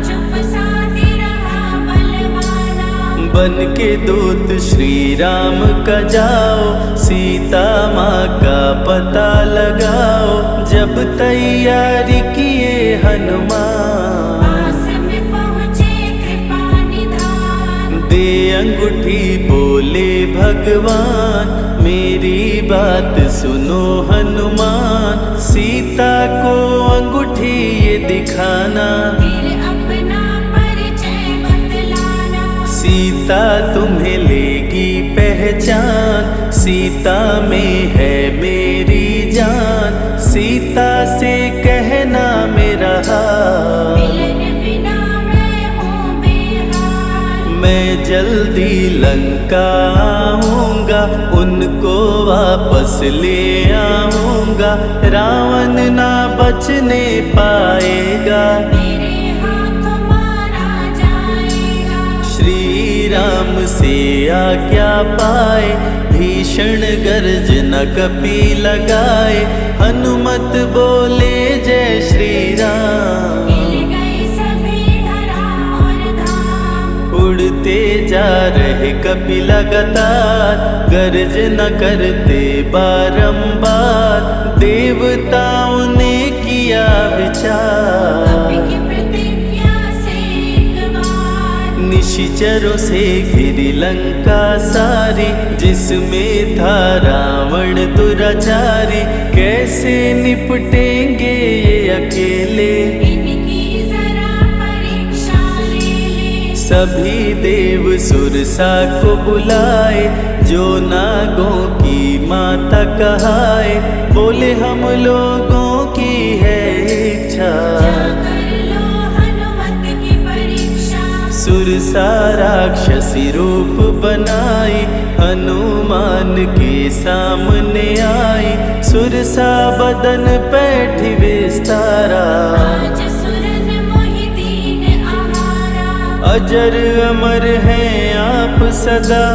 चुप साधे रहा बलवाना। बन के दूत श्री राम का जाओ, सीता माँ का पता लगाओ। जब तैयारी किए हनुमान, पास में पहुँचे कृपा निधान। दे अंगूठी बोले भगवान, मेरी बात सुनो हनुमान। सीता को अंगूठी ये दिखाना, फिर अपना परिचय बतलाना। सीता तुम्हें लेगी पहचान। सीता में है मेरी जान, सीता से कहना मेरा हाल। मिलन बिना मैं हूँ बेहाल। मैं जल्दी लंका आऊँगा, उनको वापस ले आऊँगा। रावण ना बचने पाएगा, मेरे हाथों मारा जाएगा। श्री राम से आज्ञा पाए, भीषण गर्जना कपि लगाए। हनुमत बोले जय श्री राम, हिल गए सभी धरा और धाम। उड़ते जा रहे कपि लगातार, गर्जना करते बारंबार। देवताओं ने किया विचार, कपि की प्रतिज्ञा से एक बार। निश निशिचरों से घिरी लंका सारी, जिसमें था रावण दुराचारी। कैसे निपटेंगे ये अकेले, इनकी जरा परीक्षा ले ले। सभी देव सुरसा को बुलाए, जो नागों की माता कहाए। बोले हम लोगों की है इच्छा, जाकर लो हनुमत की परीक्षा। सुरसा राक्षसी रूप बनाई, हनुमान के सामने आई। सुरसा बदन पैठी विस्तारा, आज सुरन मोहि दीन आहारा। अजर अमर हैं आप सदा,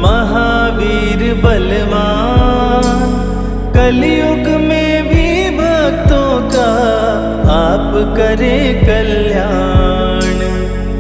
महावीर बलवान। कलयुग में भी भक्तों का आप करें कल्याण।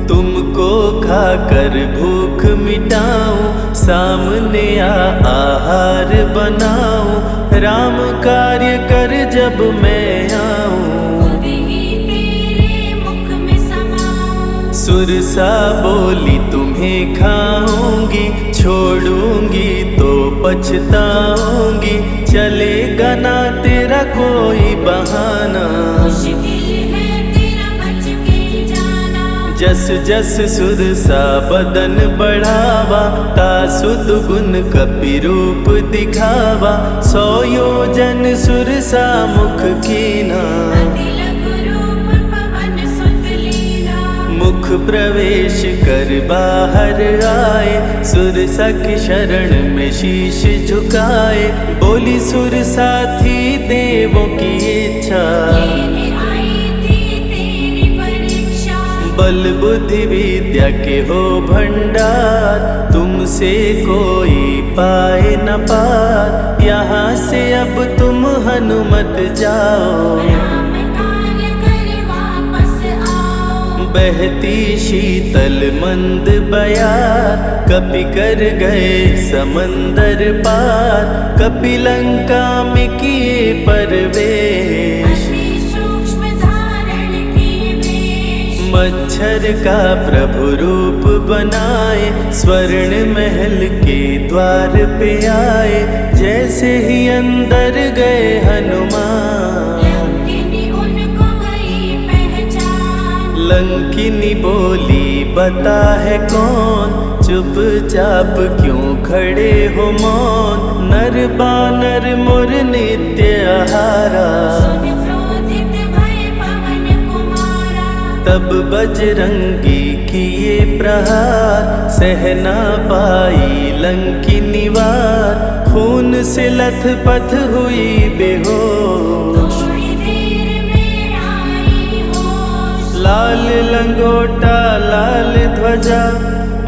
तुमको खाकर भूख मिटाऊं, सामने आहार बनाऊं। राम कार्य कर जब मैं आऊं, खुद ही तेरे मुख में समाऊं। सुरसा बोली तुम्हें खाऊंगी, छोड़ूंगी तो पछताऊंगी। चलेगा ना तेरा कोई बहाना, मुश्किल है तेरा बच के जाना। जस जस सुरसा बदन बढ़ावा, तासु दुगुन कपि रूप दिखावा। 100 योजन सुरसा मुख कीना, अति लघु रूप पवन सुत लीना। मुख प्रवेश कर बाहर आए, सुरसा की शरण में शीश झुकाए। बोली सुरसा थी देवों की इच्छा, लेने आई थी तेरी परीक्षा। बल बुद्धि विद्या के हो भंडार, तुमसे कोई पाए न पार। यहाँ से अब तुम हनुमत जाओ, राम कार्य कर वापस आओ। बहती शीतल मंद बयार, कपि कर गए समंदर पार। कपि लंका में किए परवेश, अति सूक्ष्म धारण किए वेश। मच्छर का प्रभु रूप बनाए, स्वर्ण महल के द्वार पे आए। जैसे ही अंदर गए हनुमान, लंकिनी उनको गई पहचान। लंकिनी बोली बता है कौन, चुपचाप क्यों खड़े हो मौन। नर बानर मोर नित्य आहारा, सुन क्रोधित भय पवन कुमारा। तब बजरंगी किए प्रहार, सहना पाई लंकिनी वार। खून से लथपथ हुई बेहोश, थोड़ी देर में आई होश। लाल लंगोटा लाल ध्वजा,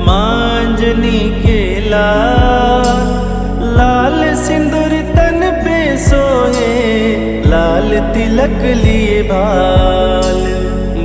मांजनी के लाल। लाल सिंदूर तन पे सोहे, लाल तिलक लिए बाल।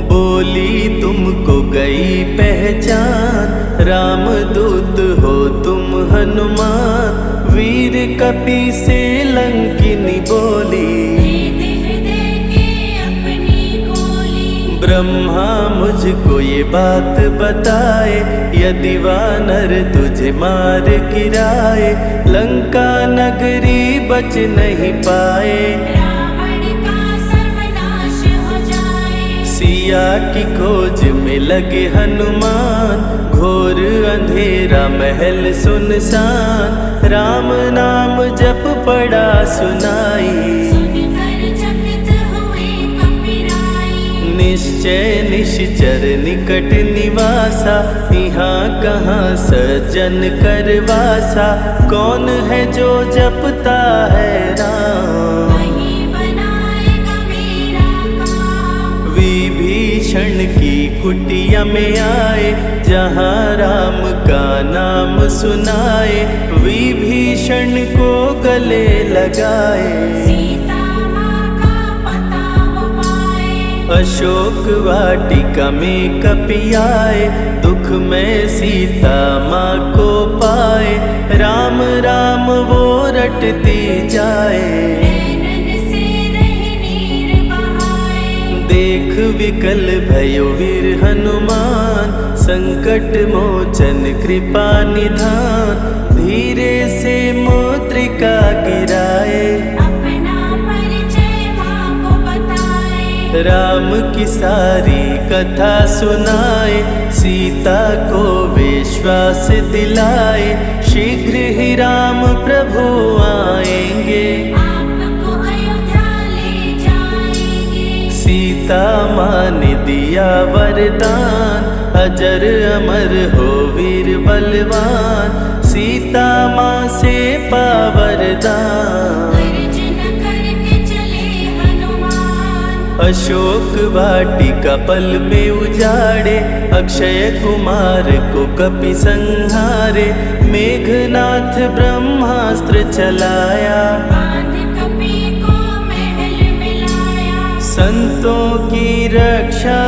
बोली तुमको गई पहचान, रामदूत हो तुम हनुमान। वीर कपि से लंकिनी बोली, हृदय के अपनी गोली। ब्रह्मा मुझको ये बात बताए, यदि वानर तुझे मार गिराए। लंका नगरी बच नहीं पाए, रावण का सर्वनाश हो जाए। सिया की खोज में लगे हनुमान। घोर अंधेरा महल सुनसान, राम नाम जप पड़ा सुनाई। सुनकर चकित हुए कपिराई। निश्चय निश्चर निकट निवासा, यहाँ कहाँ सज्जन करवासा। कौन है जो जपता है राम, वही बनाएगा मेरा काम। विभीषण की कुटिया में आए, जहाँ राम का नाम सुनाए। विभीषण को गले लगाए, सीता माँ का पता वो पाए। अशोक वाटिका में कपि आए, दुख में सीता माँ को पाए। राम राम वो रटती जाए, नैनन से रह नीर बहाए। देख विकल भयो वीर हनुमान, संकट मोचन कृपा निधान, धीरे से मुद्रिका गिराए, अपना परिचय माँ को बताए। राम की सारी कथा सुनाए, सीता को विश्वास दिलाए, शीघ्र ही राम प्रभु आएंगे, आपको अयोध्या ले जाएंगे। सीता माँ ने दिया वरदान, अजर अमर हो वीर बलवान, सीता माँ से पा वरदान। गर्जन करके चले हनुमान, अशोक वाटिका पल में उजाड़े, अक्षय कुमार को कपि संहारे, मेघनाथ ब्रह्मास्त्र चलाया, बांध कपि को महल में लाया। संतों की रक्षा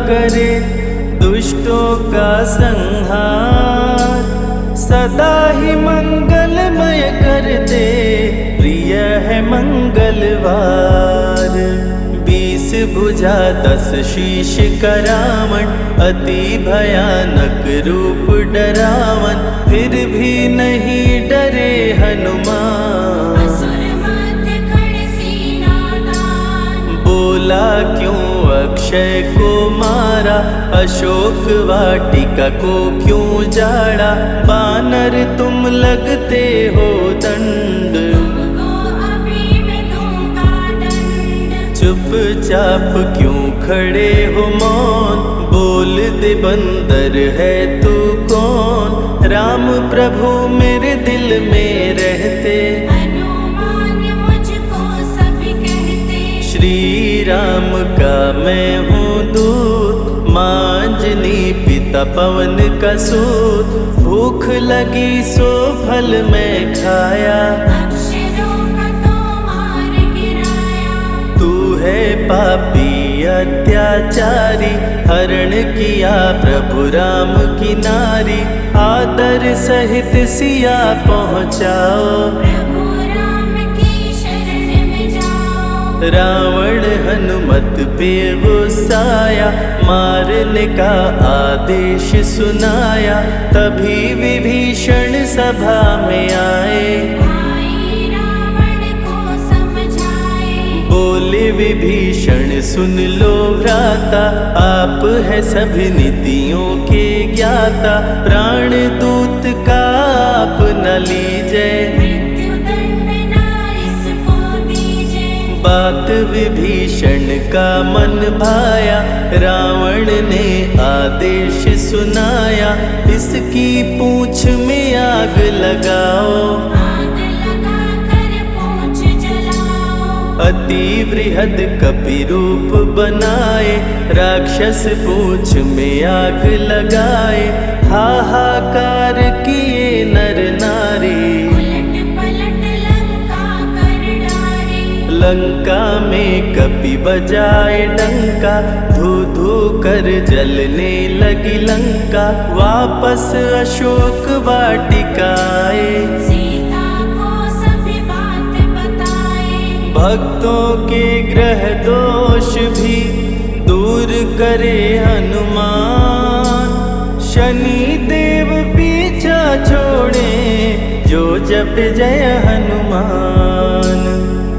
करे, दुष्टों का संहार, सदा ही मंगलमय करते, प्रिय है मंगलवार। 20 भुजा 10 शीश का रावण, अति भयानक रूप डरावन, फिर भी नहीं डरे हनुमान। असुर मध्य खड़े सीना तान, बोला क्यों अक्षय को मारा, अशोक वाटिका को क्यों जाड़ा, बानर तुम लगते हो दंड, तुमको अभी मैं दूंगा दंड। चुपचाप क्यों खड़े हो मौन, बोल दे बंदर है तू कौन, राम प्रभु मेरे दिल में रहते, हनुमान मुझको सभी कहते। श्री राम का मैं हूँ दूत, माँ अंजनी पिता पवन का सूत, भूख लगी सो फल मैं खाया, अक्षरों का तो मार गिराया। तू है पापी अत्याचारी, हरण किया प्रभु राम की नारी, आदर सहित सिया पहुँचाओ, प्रभु राम की शरण में जाओ। रावण हनुमत पे गुस्साया, मारने का आदेश सुनाया, तभी विभीषण सभा में आए, भाई रावण को समझाए। बोले विभीषण सुन लो भ्राता, आप है सभी नीतियों के ज्ञाता, प्राण दूत का आप न लीजिए, मृत्यु दंड ना इसको दीजिए। बात विभीषण का मन भाया, रावण ने आदेश सुनाया, इसकी पूंछ में आग लगाओ, आग लगा कर पूंछ जलाओ। अति वृहद कपि रूप बनाए, राक्षस पूंछ में आग लगाए, हाहाकार किए नर नारी, उलट पलट लंका कर डारे। लंका में कपि बजाए डंका, धू धू कर जलने लगी लंका, वापस अशोक वाटिका आए, सीता को सभी बात बताए। भक्तों के ग्रह दोष भी दूर करे हनुमान, शनि देव पीछा छोड़े, जो जप जय हनुमान।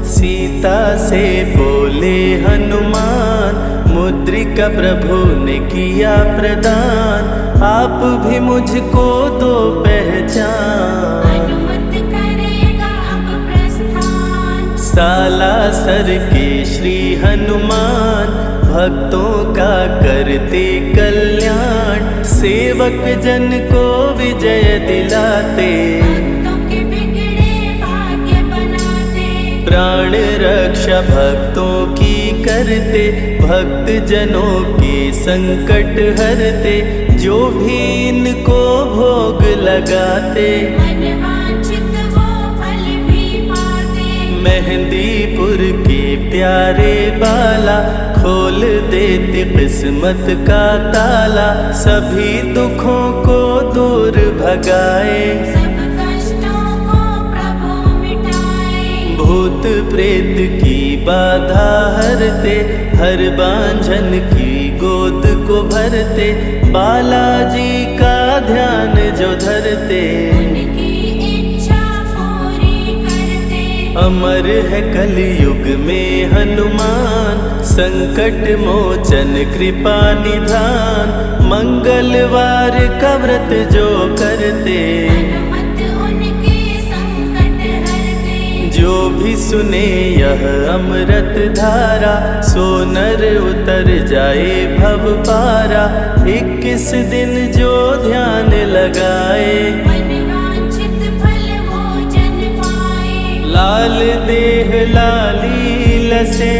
सीता से बोले हनुमान, मुद्रिका प्रभु ने किया प्रदान, आप भी मुझको दो पहचान। अनुमत करेगा अब प्रस्थान, सालासर के श्री हनुमान, भक्तों का करते कल्याण, सेवक जन को विजय दिलाते, भक्तों के बिगड़े भाग्य बनाते। प्राण रक्षा भक्तों की करते, भक्त जनों के संकट हरते, जो भी इनको भोग लगाते, मनवांछित वो फल भी पाते। मेहंदीपुर के प्यारे बाला, खोल देते किस्मत का ताला, सभी दुखों को दूर भगाए, सब कष्टों को प्रभु मिटाए। भूत प्रेत की बाधा हरते, हर बांझन की गोद को भरते, बालाजी का ध्यान जो धरते, उनकी इच्छा पूरी करते। अमर है कलयुग में हनुमान, संकट मोचन कृपा निधान, मंगलवार का व्रत जो करते, हनुमत उनके संकट हरते। जो भी सुने यह अमृत धारा, सो नर उतर जाए भव पारा। 21 दिन जो ध्यान लगाए, मनवांछित फल वो जन पाए। लाल देह लाली लसे,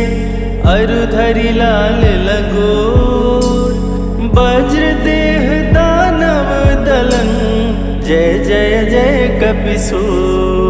अरुधरि लाल लंगोर, वज्र देह दानव दलन, जय जय जय कपिसूर।